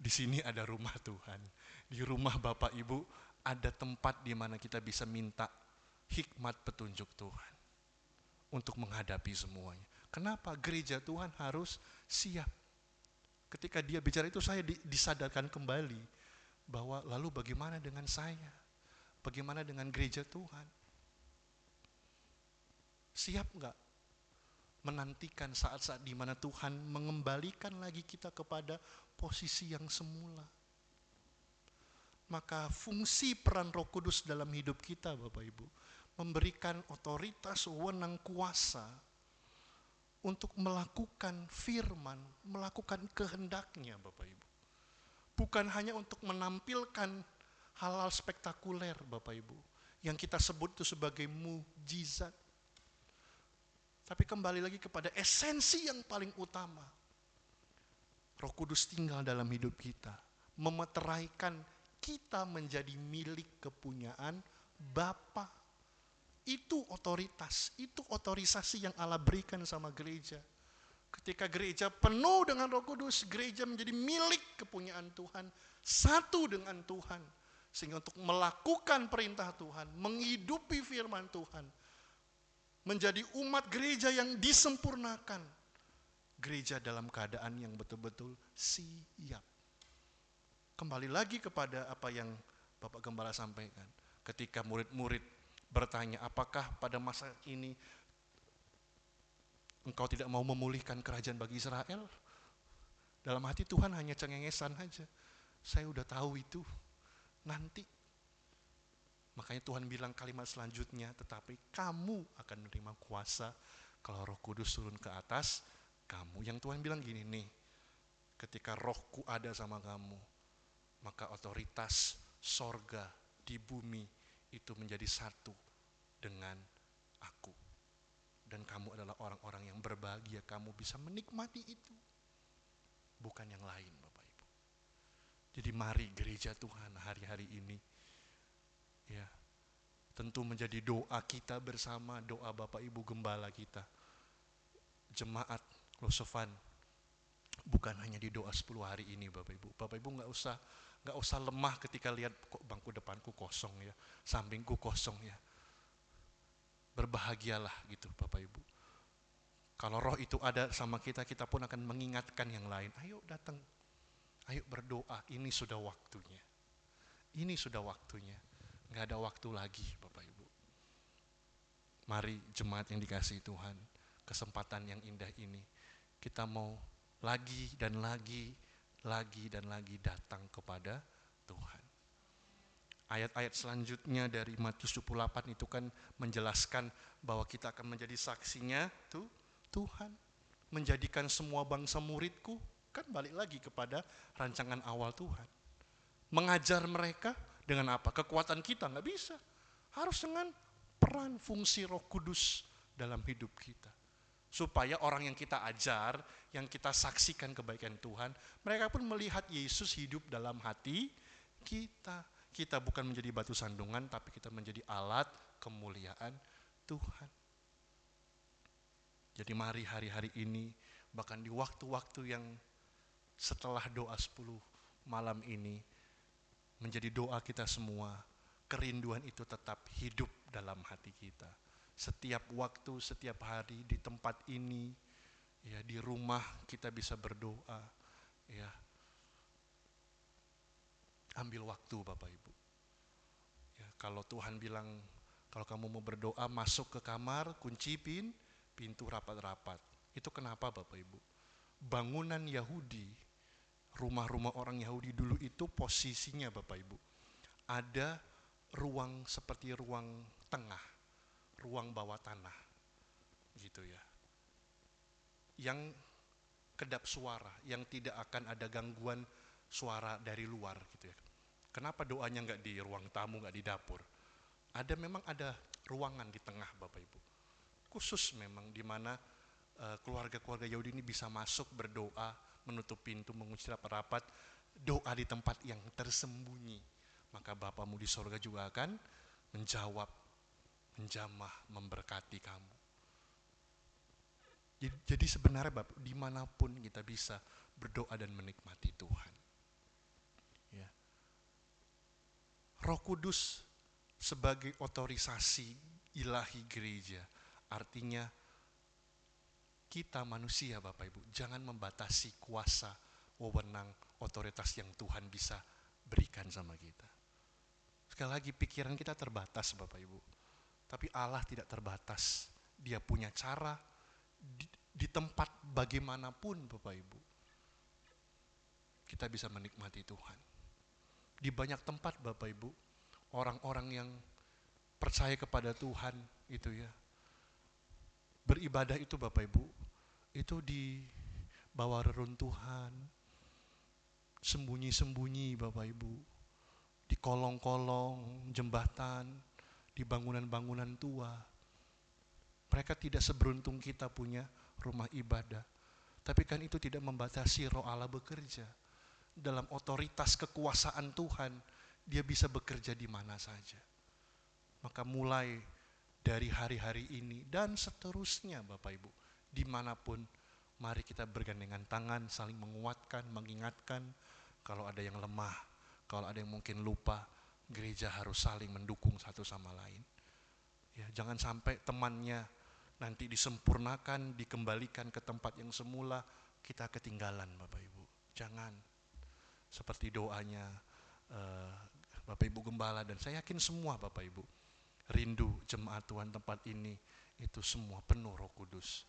di sini ada rumah Tuhan. Di rumah Bapak Ibu ada tempat di mana kita bisa minta hikmat petunjuk Tuhan untuk menghadapi semuanya. Kenapa? Gereja Tuhan harus siap. Ketika dia bicara itu saya disadarkan kembali bahwa lalu bagaimana dengan saya? Bagaimana dengan gereja Tuhan? Siap nggak menantikan saat-saat di mana Tuhan mengembalikan lagi kita kepada posisi yang semula? Maka fungsi peran Roh Kudus dalam hidup kita Bapak Ibu, memberikan otoritas, wewenang, kuasa untuk melakukan firman, melakukan kehendaknya Bapak Ibu. Bukan hanya untuk menampilkan hal-hal spektakuler Bapak Ibu, yang kita sebut itu sebagai mukjizat. Tapi kembali lagi kepada esensi yang paling utama. Roh Kudus tinggal dalam hidup kita, memeteraikan kita menjadi milik kepunyaan Bapa. Itu otoritas, itu otorisasi yang Allah berikan sama gereja. Ketika gereja penuh dengan Roh Kudus, gereja menjadi milik kepunyaan Tuhan, satu dengan Tuhan. Sehingga untuk melakukan perintah Tuhan, menghidupi firman Tuhan, menjadi umat gereja yang disempurnakan. Gereja dalam keadaan yang betul-betul siap. Kembali lagi kepada apa yang Bapak Gembala sampaikan. Ketika murid-murid bertanya, apakah pada masa ini engkau tidak mau memulihkan kerajaan bagi Israel? Dalam hati Tuhan hanya cengengesan aja. Saya udah tahu itu. Nanti. Makanya Tuhan bilang kalimat selanjutnya, tetapi kamu akan menerima kuasa kalau Roh Kudus turun ke atas kamu. Yang Tuhan bilang gini nih, ketika Rohku ada sama kamu, maka otoritas sorga di bumi itu menjadi satu dengan aku. Dan kamu adalah orang-orang yang berbahagia, kamu bisa menikmati itu. Bukan yang lain Bapak Ibu. Jadi mari gereja Tuhan hari-hari ini, ya, tentu menjadi doa kita bersama, doa Bapak Ibu Gembala kita, jemaat Losovan, bukan hanya di doa 10 hari ini Bapak Ibu. Bapak Ibu nggak usah lemah ketika lihat kok bangku depanku kosong ya, sampingku kosong ya. Berbahagialah gitu Bapak Ibu. Kalau roh itu ada sama kita, kita pun akan mengingatkan yang lain. Ayo datang, ayo berdoa, ini sudah waktunya. Ini sudah waktunya, nggak ada waktu lagi Bapak Ibu. Mari jemaat yang dikasihi Tuhan, kesempatan yang indah ini, kita mau lagi dan lagi datang kepada Tuhan. Ayat-ayat selanjutnya dari Matius 28 itu kan menjelaskan bahwa kita akan menjadi saksinya Tuhan. Menjadikan semua bangsa muridku, kan balik lagi kepada rancangan awal Tuhan. Mengajar mereka dengan apa? Kekuatan kita nggak bisa. Harus dengan peran fungsi Roh Kudus dalam hidup kita. Supaya orang yang kita ajar, yang kita saksikan kebaikan Tuhan, mereka pun melihat Yesus hidup dalam hati kita. Kita bukan menjadi batu sandungan, tapi kita menjadi alat kemuliaan Tuhan. Jadi mari hari-hari ini, bahkan di waktu-waktu yang setelah doa 10 malam ini, menjadi doa kita semua, kerinduan itu tetap hidup dalam hati kita. Setiap waktu, setiap hari di tempat ini, ya di rumah kita bisa berdoa, ya. Ambil waktu Bapak Ibu. Ya, kalau Tuhan bilang, kalau kamu mau berdoa masuk ke kamar, kunci pintu rapat-rapat. Itu kenapa Bapak Ibu? Bangunan Yahudi, rumah-rumah orang Yahudi dulu itu posisinya Bapak Ibu, ada ruang seperti ruang tengah, ruang bawah tanah, gitu ya. Yang kedap suara, yang tidak akan ada gangguan suara dari luar, gitu ya. Kenapa doanya nggak di ruang tamu, nggak di dapur? Memang ada ruangan di tengah Bapak Ibu, khusus memang di mana keluarga-keluarga Yahudi ini bisa masuk berdoa, menutup pintu, mengucap rapat, doa di tempat yang tersembunyi. Maka Bapamu di sorga juga akan menjawab, menjamah, memberkati kamu. Jadi sebenarnya Bapak, dimanapun kita bisa berdoa dan menikmati Tuhan. Ya. Roh Kudus sebagai otorisasi ilahi gereja, artinya kita manusia Bapak Ibu, jangan membatasi kuasa, wewenang, otoritas yang Tuhan bisa berikan sama kita. Sekali lagi, pikiran kita terbatas Bapak Ibu, tapi Allah tidak terbatas. Dia punya cara di tempat bagaimanapun Bapak Ibu, kita bisa menikmati Tuhan. Di banyak tempat Bapak Ibu, orang-orang yang percaya kepada Tuhan itu ya, beribadah itu Bapak Ibu, itu di bawah reruntuhan, sembunyi-sembunyi Bapak Ibu, di kolong-kolong jembatan, di bangunan-bangunan tua. Mereka tidak seberuntung kita punya rumah ibadah. Tapi kan itu tidak membatasi roh Allah bekerja. Dalam otoritas kekuasaan Tuhan, dia bisa bekerja di mana saja. Maka mulai dari hari-hari ini dan seterusnya Bapak Ibu, dimanapun, mari kita bergandengan tangan, saling menguatkan, mengingatkan. Kalau ada yang lemah, kalau ada yang mungkin lupa, gereja harus saling mendukung satu sama lain. Ya, jangan sampai temannya nanti disempurnakan, dikembalikan ke tempat yang semula, kita ketinggalan Bapak Ibu. Jangan. Seperti doanya Bapak Ibu Gembala, dan saya yakin semua Bapak Ibu rindu jemaat Tuhan tempat ini, itu semua penuh Roh Kudus.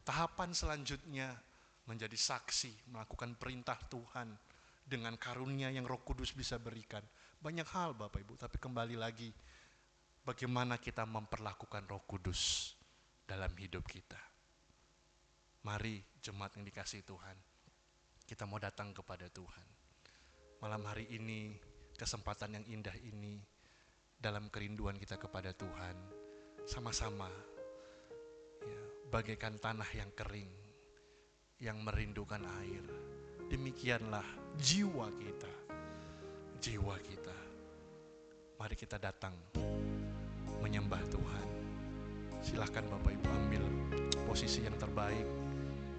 Tahapan selanjutnya menjadi saksi, melakukan perintah Tuhan dengan karunia yang Roh Kudus bisa berikan. Banyak hal Bapak Ibu, tapi kembali lagi, bagaimana kita memperlakukan Roh Kudus dalam hidup kita. Mari jemaat yang dikasihi Tuhan, kita mau datang kepada Tuhan. Malam hari ini, kesempatan yang indah ini, dalam kerinduan kita kepada Tuhan, sama-sama ya, bagaikan tanah yang kering, yang merindukan air. Demikianlah jiwa kita. Mari kita datang menyembah Tuhan. Silahkan Bapak Ibu ambil posisi yang terbaik,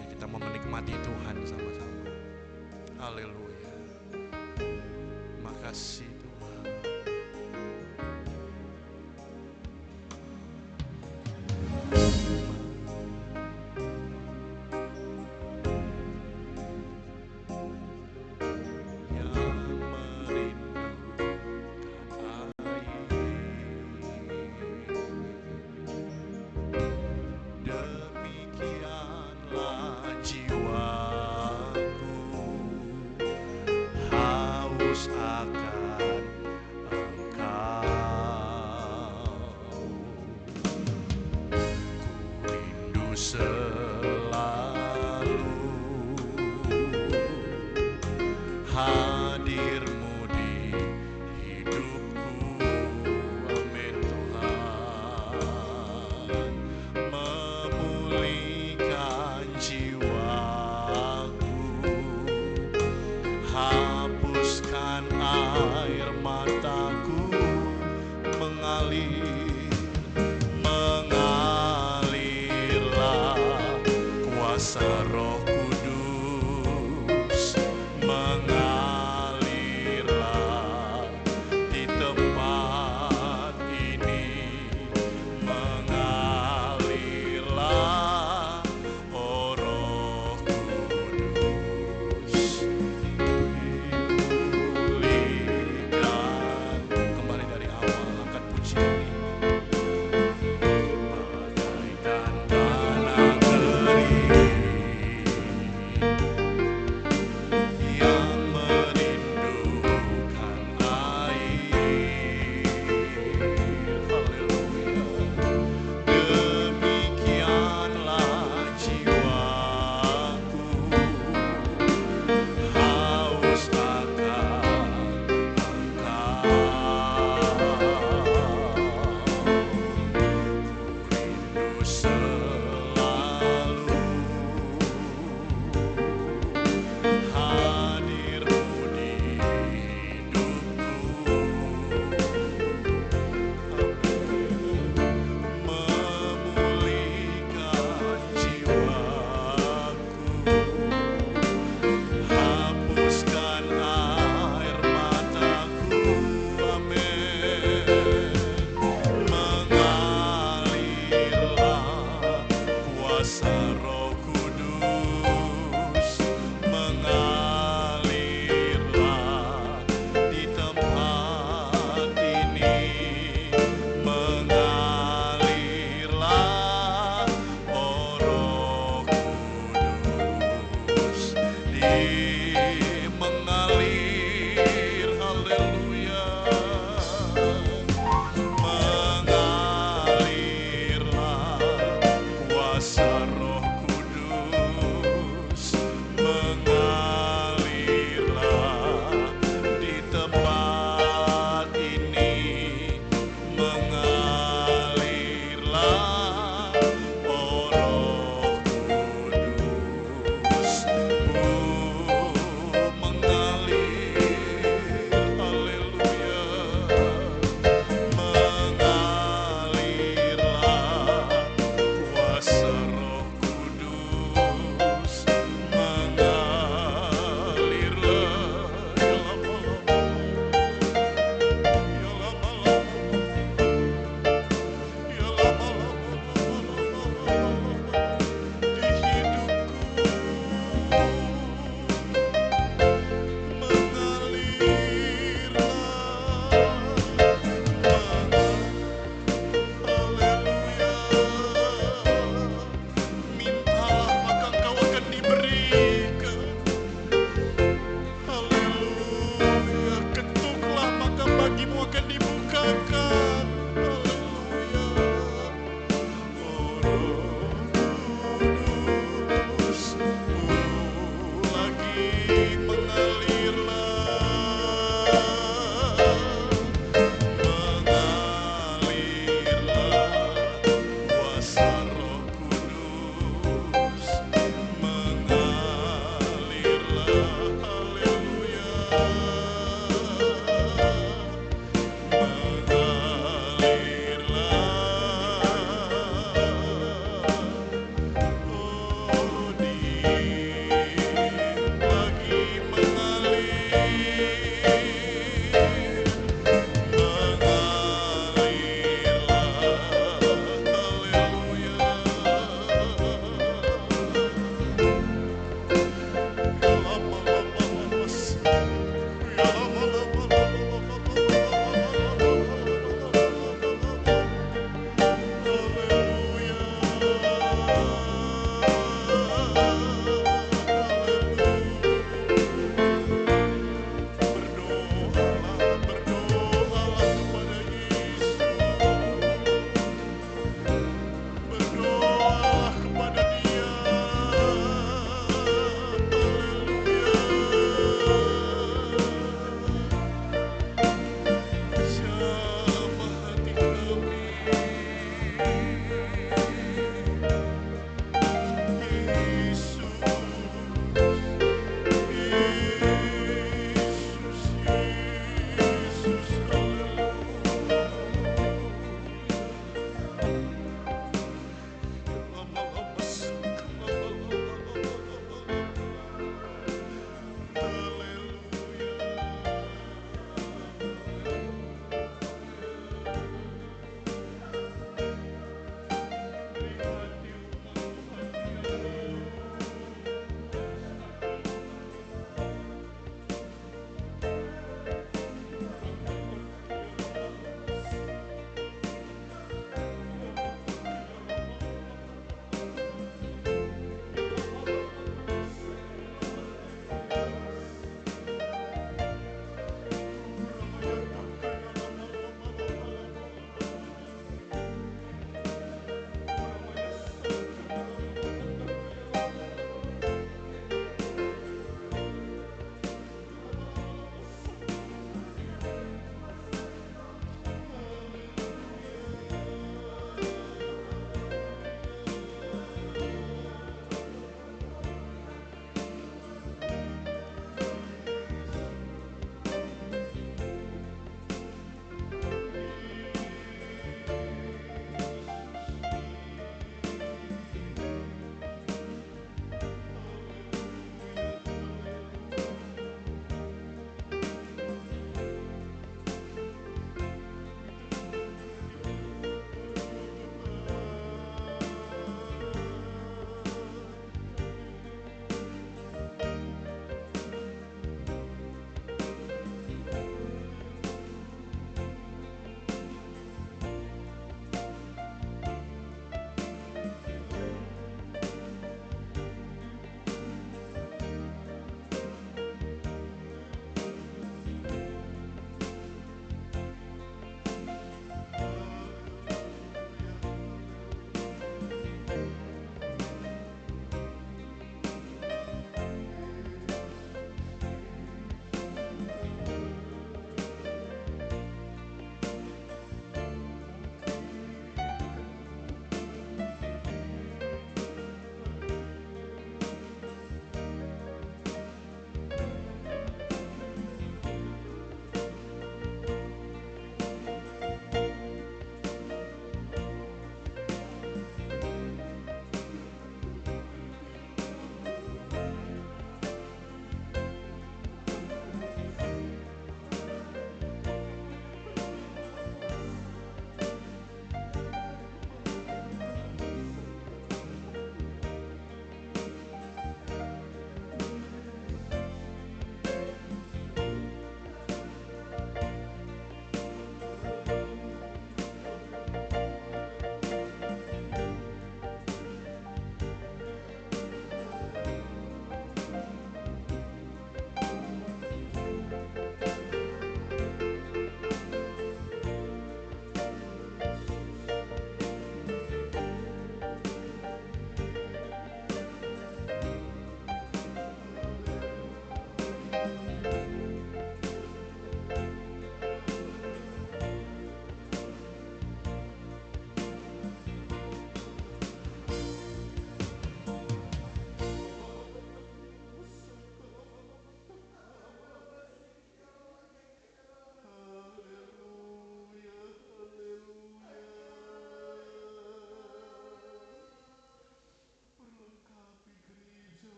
ya, kita mau menikmati Tuhan sama-sama. Haleluya. Makasih Tuhan. Hadirmu di hidupku, amin Tuhan, memulihkan jiwaku, hapuskan air mataku, mengalirlah kuasa Roh Kudus, mengalirlah di tempat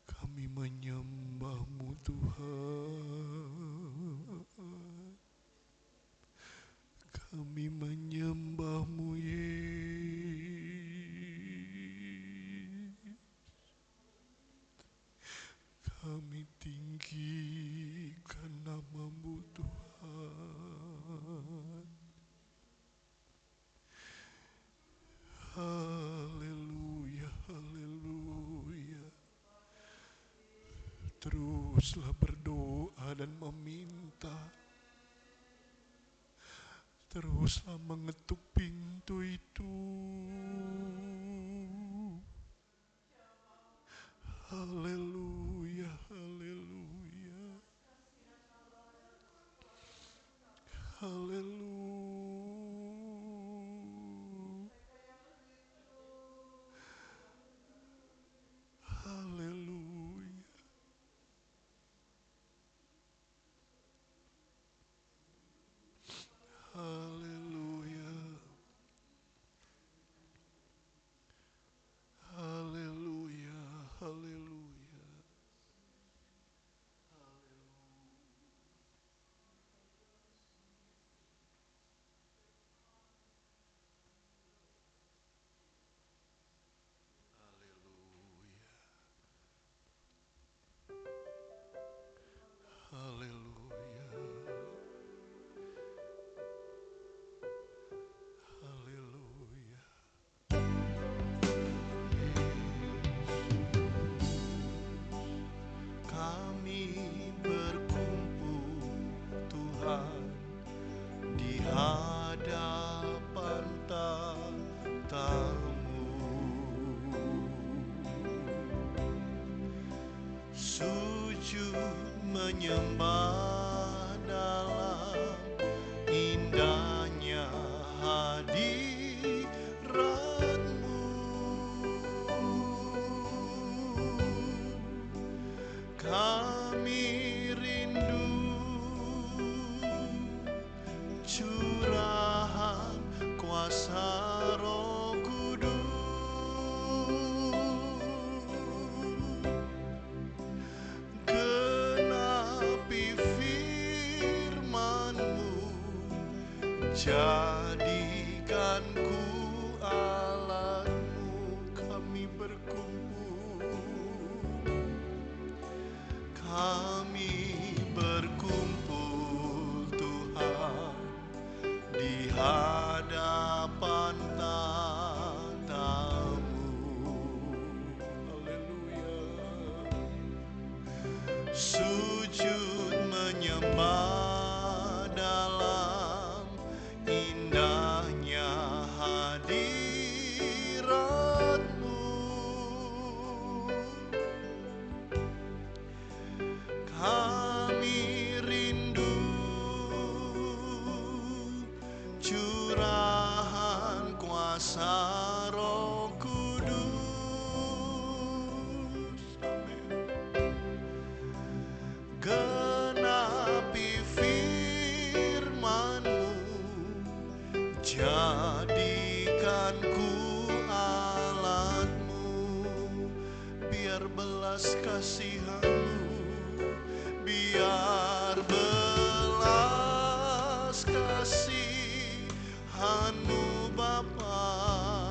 Kami menyembah-Mu Tuhan. Kami menyembah-Mu Yesus. Kami tinggikan nama-Mu Tuhan. Haleluya, haleluya. Teruslah berdoa dan meminta. Teruslah mengetuk pintu itu. Haleluya, haleluya. Haleluya. Haleluya. Haleluya. Haleluya. Haleluya. Haleluya. Haleluya. Kami berkumpul Tuhan di hadapan tatamu, sujud menyembah dalam indahnya hadirat-Mu. Kami rindu curahan kuasa Roh Kudus, genapi sujud menyembah dalam indahnya hadirat-Mu. Kami rindu curahan kuasa Roh Kudus. Amin. Genapi firman-Mu, jadikanku alat-Mu, biar belas kasihan-Mu, biar belas kasihan-Mu Bapa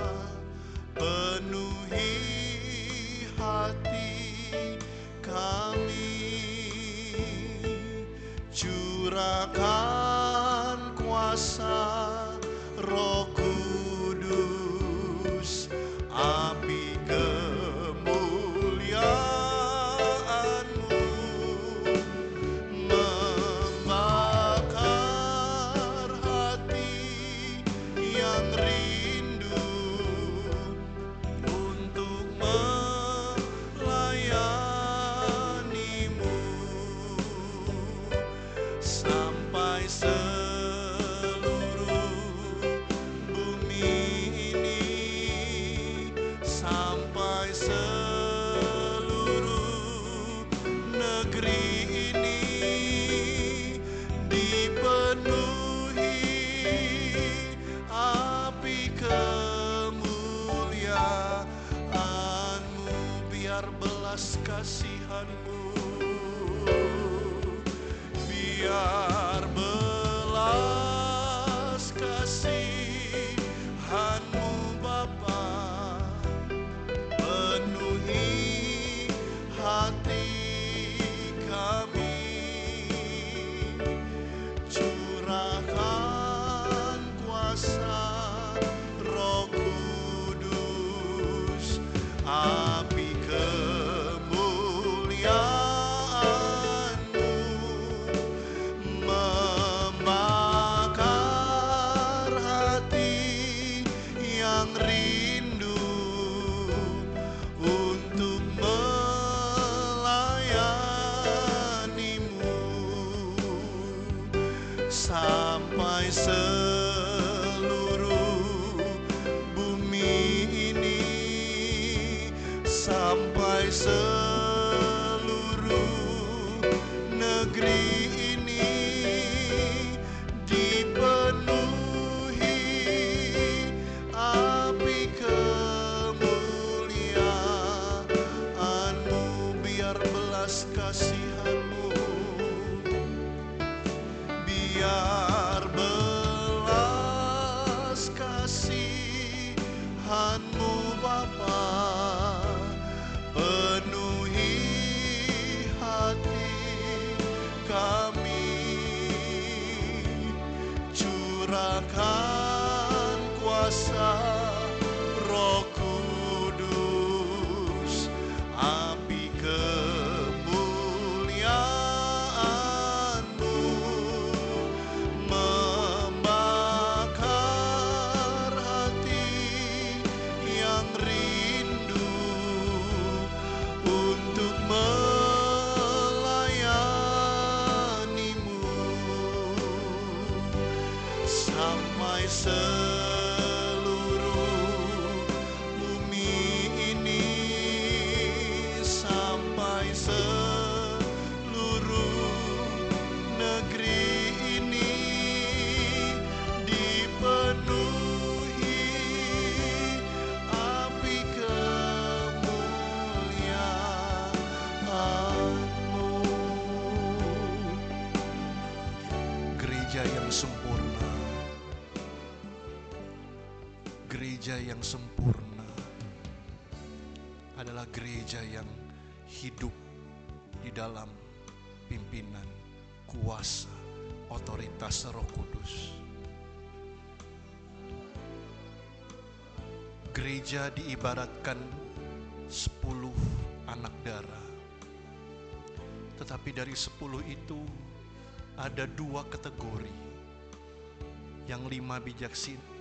penuhi hati kami. Curahkan kuasa Roh Kudus, api kemuliaan-Mu membakar hati yang rindu untuk melayani-Mu. Sampai seluruh bumi ini, sampai seluruh negeri ini dipenuhi api kemuliaan-Mu, biar belas kasihan-Mu, biar belas kasihan-Mu Bapa penuhi hati kami. Curahkan kuasa Roh Kudus, api kemuliaan-Mu membakar hati yang rindu untuk melayani-Mu. Sampai seluruh bumi ini, sampai seluruh negeri ini dipenuhi api kemuliaan-Mu, biar belas kasihan-Mu, biar belas kasihan-Mu Bapa penuhi hati kami. Curahkan kuasa Roh Kudus, api kemuliaan-Mu membakar hati yang rindu untuk melayani-Mu. Sampai seluruh bumi ini, sampai seluruh negeri ini dipenuhi api kemuliaan-Mu. Gereja yang sempurna, gereja yang sempurna adalah gereja yang hidup di dalam pimpinan, kuasa, otoritas Roh Kudus. Gereja diibaratkan 10 anak darah Tetapi dari 10 itu ada 2 kategori. Yang 5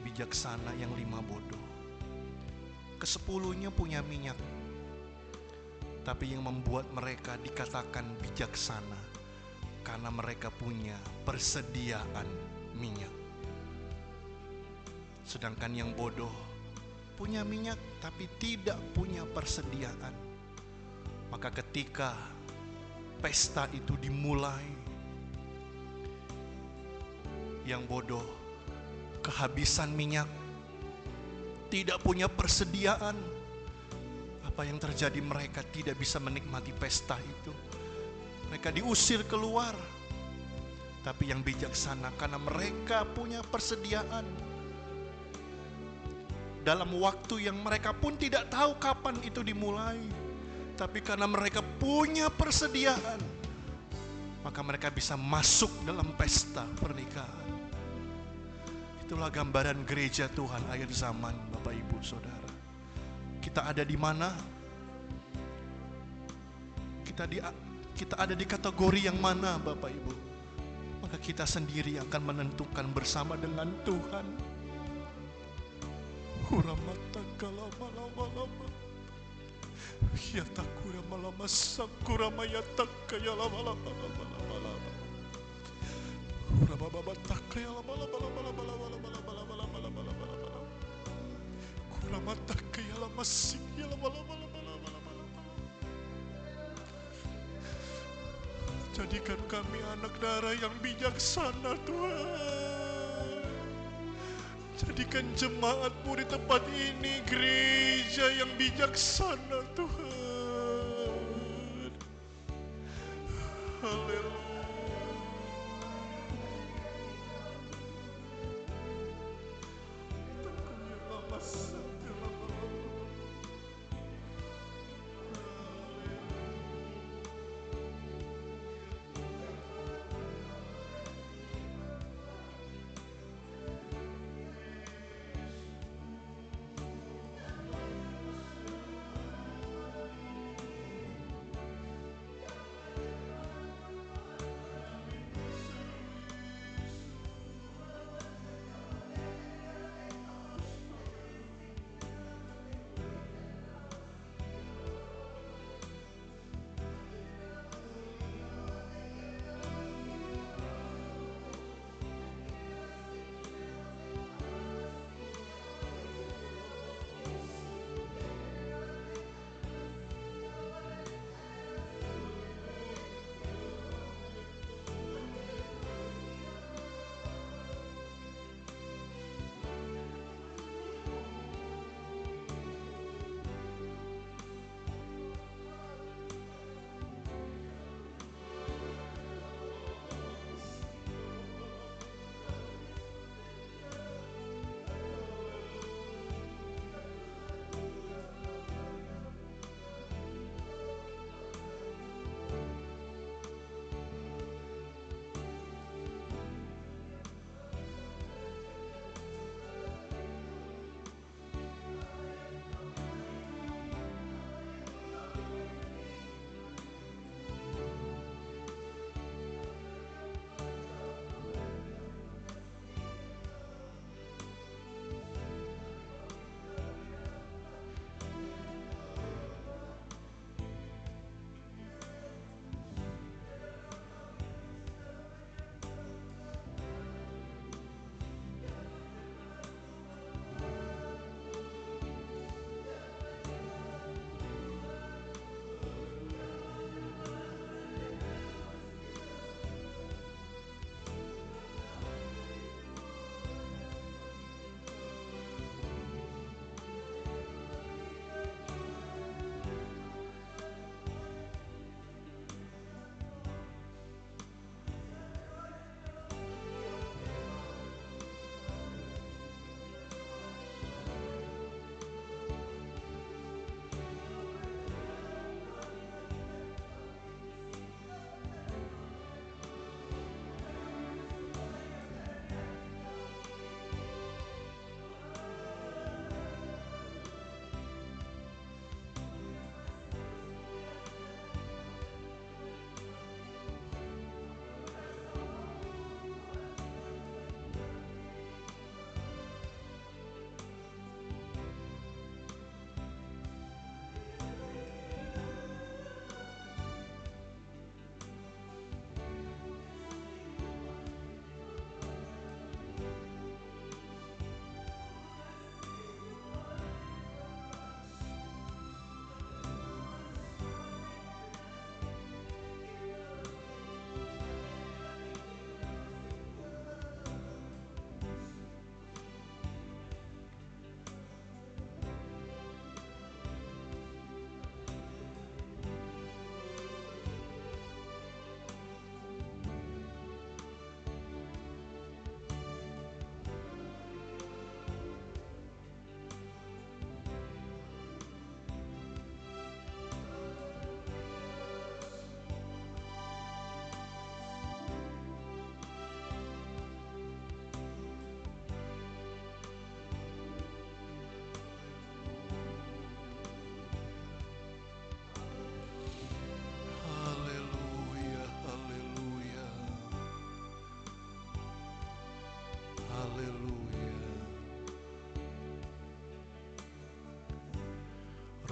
bijaksana, yang 5 bodoh. Ke-10-nya punya minyak, tapi yang membuat mereka dikatakan bijaksana karena mereka punya persediaan minyak. Sedangkan yang bodoh punya minyak tapi tidak punya persediaan. Maka ketika pesta itu dimulai, yang bodoh kehabisan minyak, tidak punya persediaan. Apa yang terjadi? Mereka tidak bisa menikmati pesta itu. Mereka diusir keluar. Tapi yang bijaksana karena mereka punya persediaan. Dalam waktu yang mereka pun tidak tahu kapan itu dimulai. Tapi karena mereka punya persediaan, maka mereka bisa masuk dalam pesta pernikahan. Itulah gambaran gereja Tuhan akhir zaman, Bapak Ibu Saudara. Kita ada di mana? Kita ada di kategori yang mana, Bapak Ibu? Maka kita sendiri akan menentukan bersama dengan Tuhan. Huramata kalama-lama-lama, yatakura malama sakura mayataka yalama-lama-lama-lama. Jadikan kami anak darah yang bijaksana, Tuhan. Jadikan jemaat-Mu di tempat ini gereja yang bijaksana, Tuhan. Haleluya.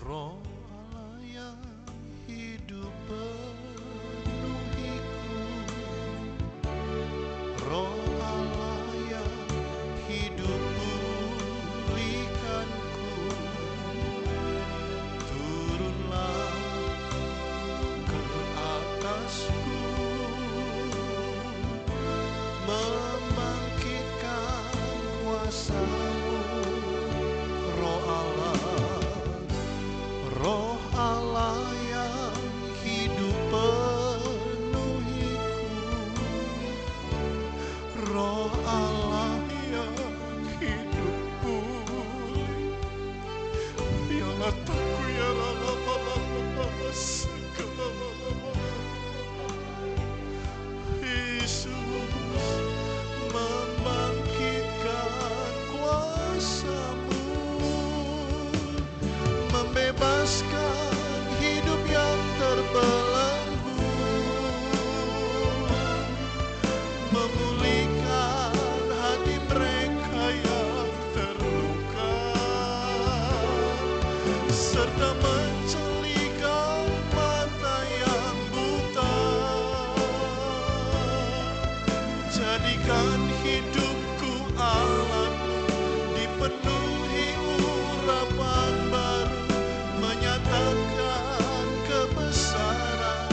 Roh Allah yang hidup penuhiku, Roh Allah yang hidup pulihkanku, turunlah ke atasku, membangkitkan kuasa-Mu, Roh Allah, Roh Allah yang hidup penuhiku, Roh Allah yang hidup pulih, ya lataku ya lama segala Yesus, membangkitkan kuasa-Mu, membebaskan hidup yang terbelenggu, memulihkan hati mereka yang terluka, serta mencelikan mata yang buta. Jadikan hidupku alat-Mu, dipenuhi urapan baru, menyatakan kebesaran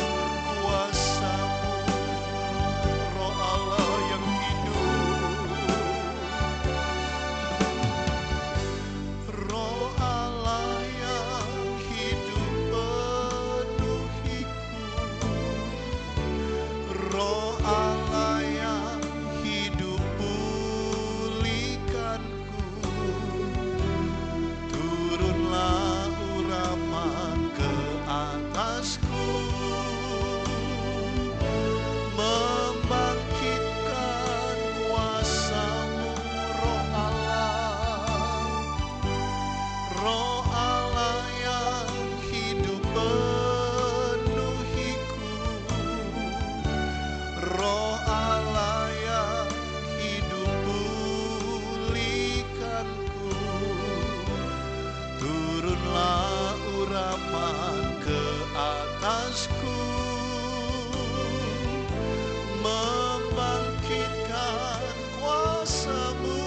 kuasa-Mu, Roh Allah yang hidup, Roh Allah yang hidup penuhiku, Roh Allah yang hidup pulihkanku, turunlah urapan ke atasku, membangkitkan kuasa-Mu, Roh Allah, Roh Allah yang hidup penuhiku, Roh Allah yang hidup pulihkanku, turunlah urapan ke atasku, membangkitkan kuasa-Mu,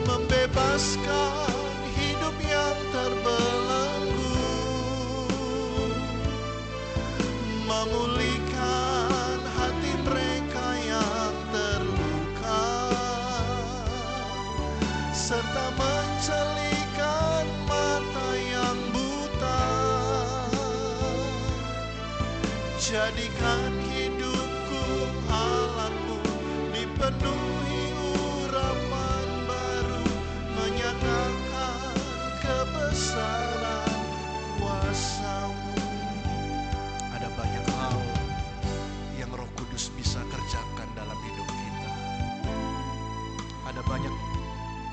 membebaskan hidup yang terbelenggu, memulihkan hati mereka yang terluka, serta mencelikan mata yang buta. Jadikan hidupku alat-Mu, dipenuhi urapan baru, menyatakan kebesaran kuasa-Mu. Ada banyak hal yang Roh Kudus bisa kerjakan dalam hidup kita. Ada banyak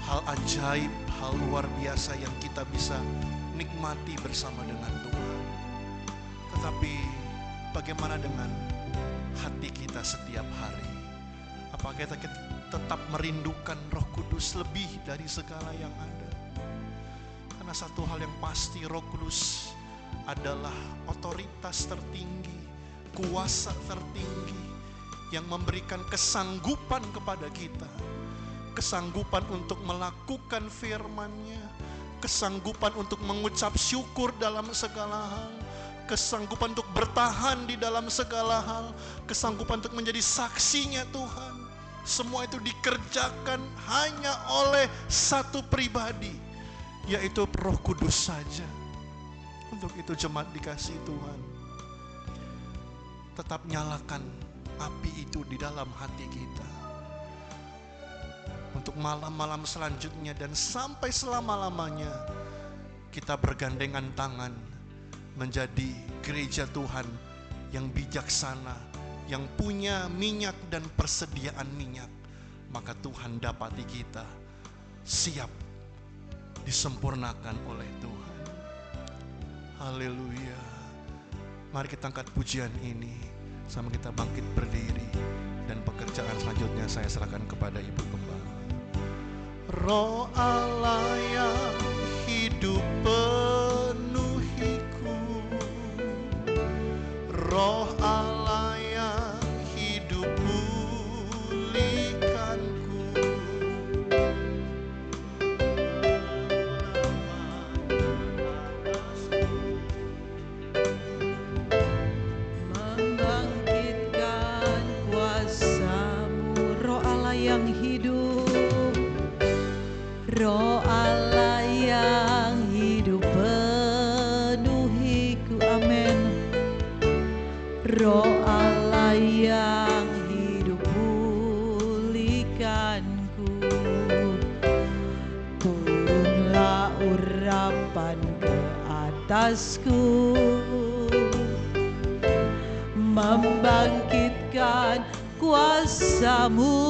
hal ajaib, hal luar biasa yang kita bisa nikmati bersama dengan Tuhan. Tetapi bagaimana dengan hati kita setiap hari? Apakah kita tetap merindukan Roh Kudus lebih dari segala yang ada? Karena satu hal yang pasti, Roh Kudus adalah otoritas tertinggi, kuasa tertinggi yang memberikan kesanggupan kepada kita, kesanggupan untuk melakukan firman-Nya, kesanggupan untuk mengucap syukur dalam segala hal, kesanggupan untuk bertahan di dalam segala hal, kesanggupan untuk menjadi saksinya Tuhan. Semua itu dikerjakan hanya oleh satu pribadi, yaitu Roh Kudus saja. Untuk itu jemaat dikasihi Tuhan, tetap nyalakan api itu di dalam hati kita. Untuk malam-malam selanjutnya dan sampai selama-lamanya, kita bergandengan tangan menjadi gereja Tuhan yang bijaksana, yang punya minyak dan persediaan minyak. Maka Tuhan dapati kita siap disempurnakan oleh Tuhan. Haleluya. Mari kita angkat pujian ini, sama kita bangkit berdiri, dan pekerjaan selanjutnya saya serahkan kepada Ibu Gembala. Roh Allah yang hidup hidup penuhiku, Roh Allah yang hidup pulihkanku. Membangkitkan kuasa-Mu, Roh Allah yang hidup, Roh Allah yang hidup penuhiku, amin. Roh Allah yang hidup pulihkanku, turunlah urapan ke atasku, membangkitkan kuasa-Mu,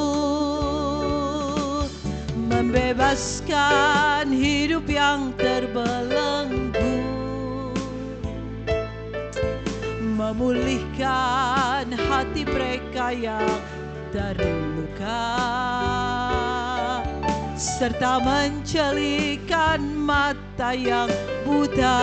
membebaskan hidup yang terbelenggu, memulihkan hati mereka yang terluka, serta mencelikkan mata yang buta.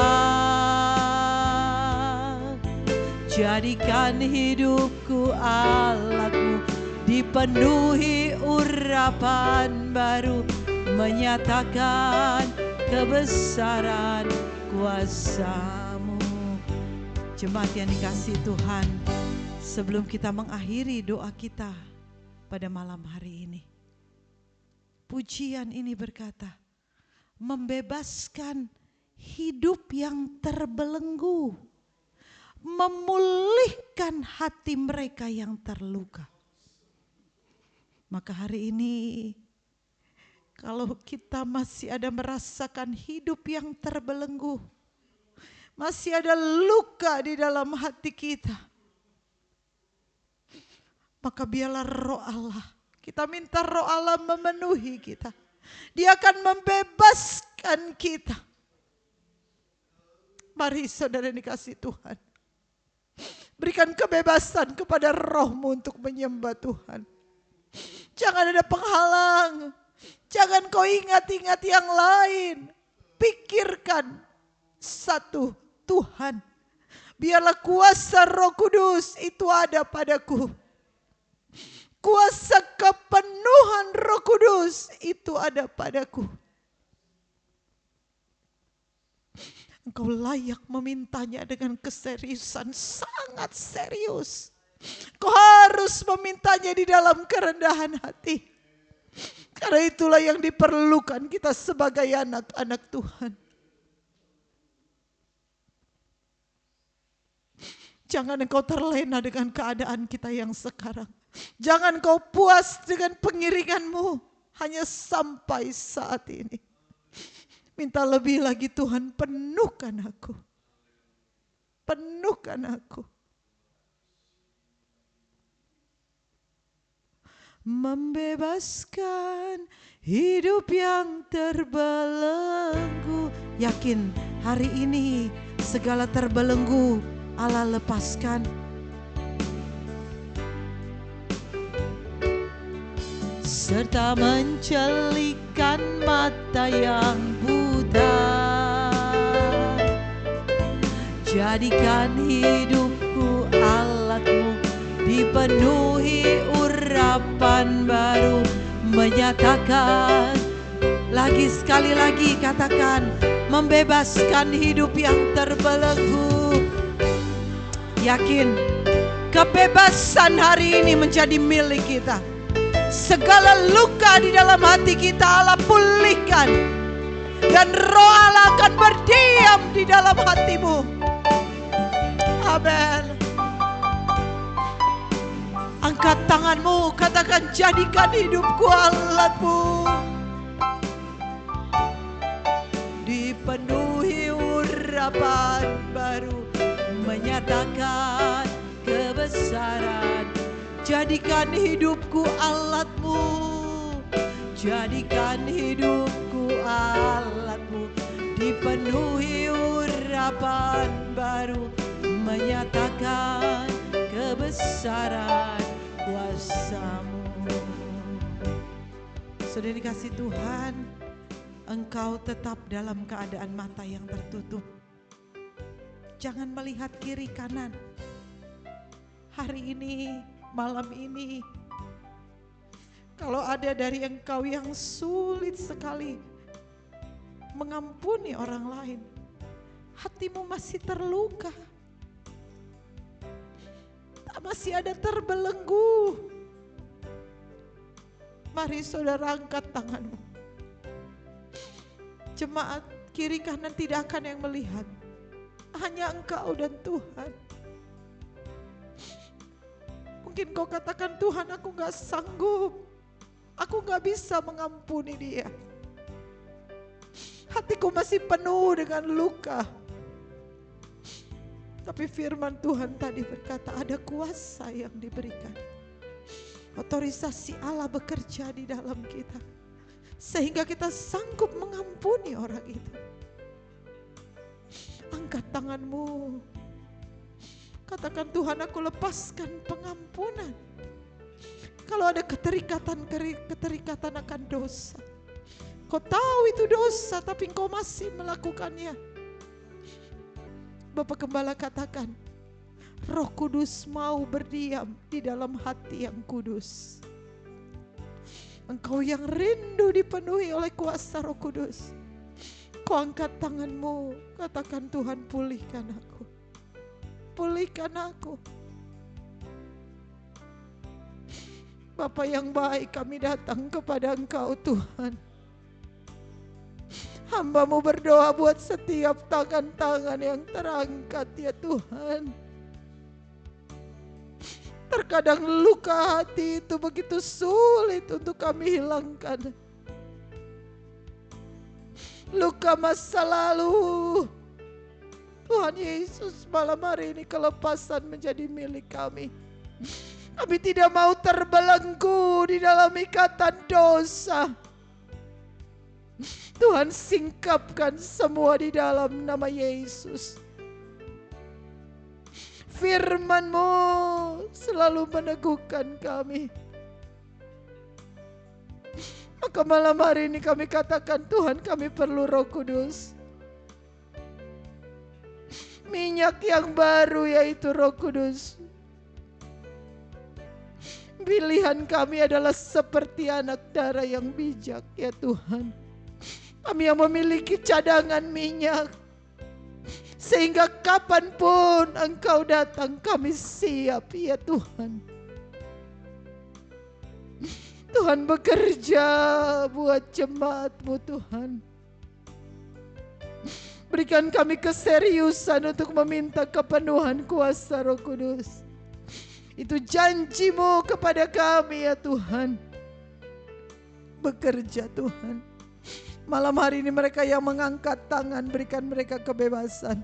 Jadikan hidupku alat-Mu, dipenuhi urapan baru, menyatakan kebesaran kuasa-Mu. Jemaat yang dikasihi Tuhan, sebelum kita mengakhiri doa kita pada malam hari ini, pujian ini berkata, membebaskan hidup yang terbelenggu, memulihkan hati mereka yang terluka. Maka hari ini, kalau kita masih ada merasakan hidup yang terbelenggu, masih ada luka di dalam hati kita, maka biarlah Roh Allah, kita minta Roh Allah memenuhi kita. Dia akan membebaskan kita. Mari saudara dikasih Tuhan, berikan kebebasan kepada rohmu untuk menyembah Tuhan. Jangan ada penghalang. Jangan kau ingat-ingat yang lain. Pikirkan satu, Tuhan. Biarlah kuasa Roh Kudus itu ada padaku. Kuasa kepenuhan Roh Kudus itu ada padaku. Engkau layak memintanya dengan keseriusan, sangat serius. Kau harus memintanya di dalam kerendahan hati. Karena itulah yang diperlukan kita sebagai anak-anak Tuhan. Jangan engkau terlena dengan keadaan kita yang sekarang. Jangan kau puas dengan pengiringanmu hanya sampai saat ini. Minta lebih lagi, Tuhan, penuhkan aku. Penuhkan aku. Membebaskan hidup yang terbelenggu. Yakin hari ini segala terbelenggu Allah lepaskan. Serta mencelikkan mata yang buta. Jadikan hidupku alat-Mu, dipenuhi urapan baru, menyatakan. Lagi sekali lagi katakan, membebaskan hidup yang terbelenggu. Yakin kebebasan hari ini menjadi milik kita. Segala luka di dalam hati kita Allah pulihkan, dan Roh Allah akan berdiam di dalam hatimu. Amin. Angkat tanganmu, katakan, jadikan hidupku alat-Mu, dipenuhi urapan baru, menyatakan kebesaran. Jadikan hidupku alat-Mu, jadikan hidupku alat-Mu, dipenuhi urapan baru, menyatakan kebesaran kuasa-Mu. Sudah dikasih Tuhan, Engkau tetap dalam keadaan mata yang tertutup. Jangan melihat kiri kanan. Hari ini, malam ini, kalau ada dari engkau yang sulit sekali mengampuni orang lain, hatimu masih terluka, masih ada terbelenggu, mari saudara angkat tanganmu. Jemaat kiri kanan tidak akan yang melihat, hanya engkau dan Tuhan. Mungkin kau katakan, Tuhan aku gak sanggup, aku gak bisa mengampuni dia. Hatiku masih penuh dengan luka. Tapi firman Tuhan tadi berkata ada kuasa yang diberikan. Otorisasi Allah bekerja di dalam kita. Sehingga kita sanggup mengampuni orang itu. Angkat tanganmu. Katakan, Tuhan aku lepaskan pengampunan. Kalau ada keterikatan akan dosa. Kau tahu itu dosa tapi kau masih melakukannya. Bapak Gembala katakan, Roh Kudus mau berdiam di dalam hati yang kudus. Engkau yang rindu dipenuhi oleh kuasa Roh Kudus. Kau angkat tanganmu, katakan, Tuhan pulihkan aku. Pulihkan aku. Bapa yang baik, kami datang kepada Engkau Tuhan. Hamba-Mu berdoa buat setiap tangan-tangan yang terangkat ya Tuhan. Terkadang luka hati itu begitu sulit untuk kami hilangkan. Luka masa lalu. Tuhan Yesus, malam hari ini kelepasan menjadi milik kami. Kami tidak mau terbelenggu di dalam ikatan dosa. Tuhan singkapkan semua di dalam nama Yesus. Firman-Mu selalu meneguhkan kami. Maka malam hari ini kami katakan, Tuhan kami perlu Roh Kudus. Minyak yang baru yaitu Roh Kudus. Pilihan kami adalah seperti anak darah yang bijak ya Tuhan. Kami yang memiliki cadangan minyak. Sehingga kapanpun Engkau datang kami siap ya Tuhan. Tuhan bekerja buat jemaat-Mu Tuhan. Berikan kami keseriusan untuk meminta kepenuhan kuasa Roh Kudus. Itu janji-Mu kepada kami ya Tuhan. Bekerja Tuhan. Malam hari ini mereka yang mengangkat tangan, berikan mereka kebebasan.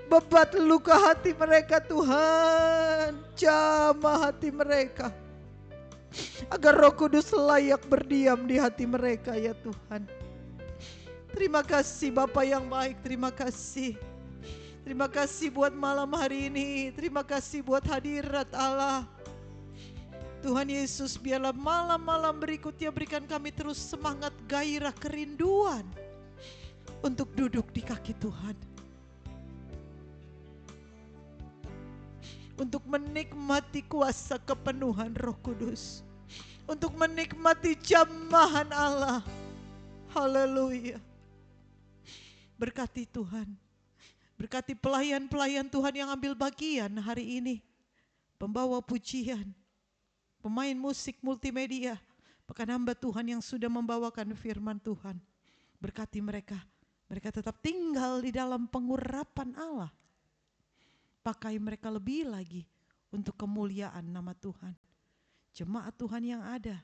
Bebat luka hati mereka Tuhan. Jamah hati mereka. Agar Roh Kudus layak berdiam di hati mereka ya Tuhan. Terima kasih Bapa yang baik, terima kasih. Terima kasih buat malam hari ini. Terima kasih buat hadirat Allah. Tuhan Yesus, biarlah malam-malam berikutnya berikan kami terus semangat, gairah, kerinduan untuk duduk di kaki Tuhan. Untuk menikmati kuasa kepenuhan Roh Kudus. Untuk menikmati jamahan Allah. Haleluya. Berkati Tuhan. Berkati pelayan-pelayan Tuhan yang ambil bagian hari ini. Pembawa pujian. Pemain musik multimedia, bahkan hamba Tuhan yang sudah membawakan firman Tuhan. Berkati mereka, mereka tetap tinggal di dalam pengurapan Allah. Pakai mereka lebih lagi untuk kemuliaan nama Tuhan. Jemaat Tuhan yang ada,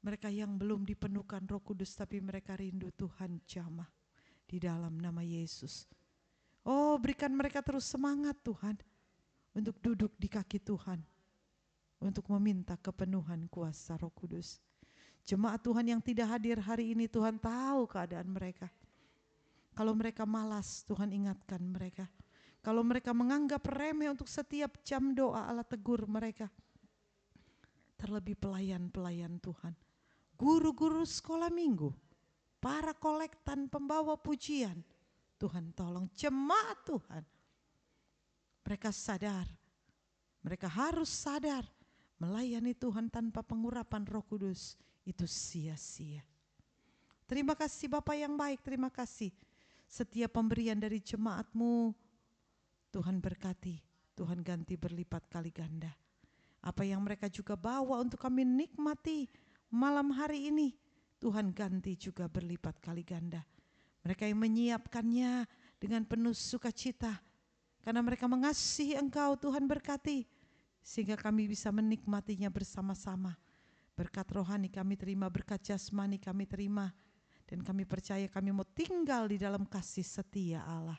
mereka yang belum dipenuhkan Roh Kudus tapi mereka rindu Tuhan jamah di dalam nama Yesus. Oh, berikan mereka terus semangat Tuhan. Untuk duduk di kaki Tuhan. Untuk meminta kepenuhan kuasa Roh Kudus. Jemaat Tuhan yang tidak hadir hari ini, Tuhan tahu keadaan mereka. Kalau mereka malas, Tuhan ingatkan mereka. Kalau mereka menganggap remeh untuk setiap jam doa, Allah tegur mereka. Terlebih pelayan-pelayan Tuhan. guru-guru sekolah minggu, para kolektan pembawa pujian. Tuhan tolong jemaat Tuhan. Mereka sadar, mereka harus sadar melayani Tuhan tanpa pengurapan Roh Kudus itu sia-sia. Terima kasih Bapa yang baik, terima kasih. Setiap pemberian dari jemaat-Mu Tuhan berkati, Tuhan ganti berlipat kali ganda. Apa yang mereka juga bawa untuk kami nikmati malam hari ini, Tuhan ganti juga berlipat kali ganda. Mereka yang menyiapkannya dengan penuh sukacita, karena mereka mengasihi Engkau, Tuhan berkati, sehingga kami bisa menikmatinya bersama-sama. Berkat rohani kami terima, berkat jasmani kami terima, dan kami percaya kami mau tinggal di dalam kasih setia Allah.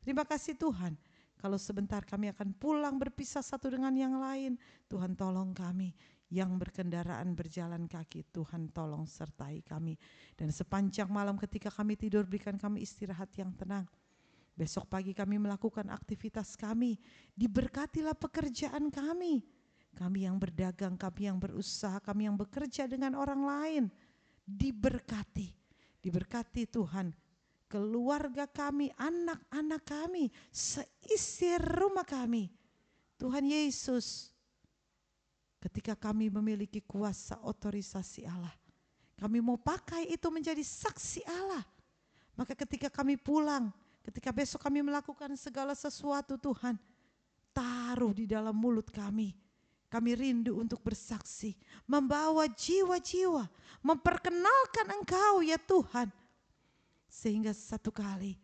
Terima kasih Tuhan. Kalau sebentar kami akan pulang berpisah satu dengan yang lain, Tuhan tolong kami. Yang berkendaraan berjalan kaki, Tuhan tolong sertai kami. Dan sepanjang malam ketika kami tidur, berikan kami istirahat yang tenang. Besok pagi kami melakukan aktivitas kami, diberkatilah pekerjaan kami. Kami yang berdagang, kami yang berusaha, kami yang bekerja dengan orang lain, diberkati. Diberkati Tuhan. Keluarga kami, anak-anak kami, seisi rumah kami. Tuhan Yesus, ketika kami memiliki kuasa otorisasi Allah, kami mau pakai itu menjadi saksi Allah. Maka ketika kami pulang, ketika besok kami melakukan segala sesuatu Tuhan, taruh di dalam mulut kami. Kami rindu untuk bersaksi, membawa jiwa-jiwa, memperkenalkan Engkau ya Tuhan. Sehingga satu kali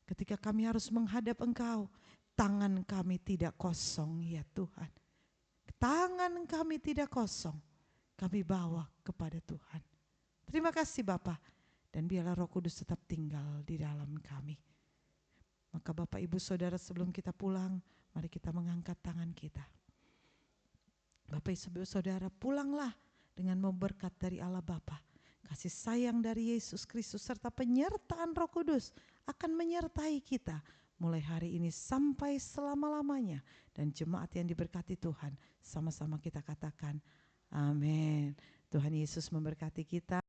ketika kami harus menghadap Engkau, tangan kami tidak kosong ya Tuhan. Tangan kami tidak kosong, kami bawa kepada Tuhan. Terima kasih Bapa, dan biarlah Roh Kudus tetap tinggal di dalam kami. Maka Bapak Ibu Saudara, sebelum kita pulang, mari kita mengangkat tangan kita. Bapak Ibu Saudara, pulanglah dengan memberkat dari Allah Bapa. Kasih sayang dari Yesus Kristus serta penyertaan Roh Kudus akan menyertai kita mulai hari ini sampai selama-lamanya. Dan jemaat yang diberkati Tuhan, sama-sama kita katakan amin. Tuhan Yesus memberkati kita.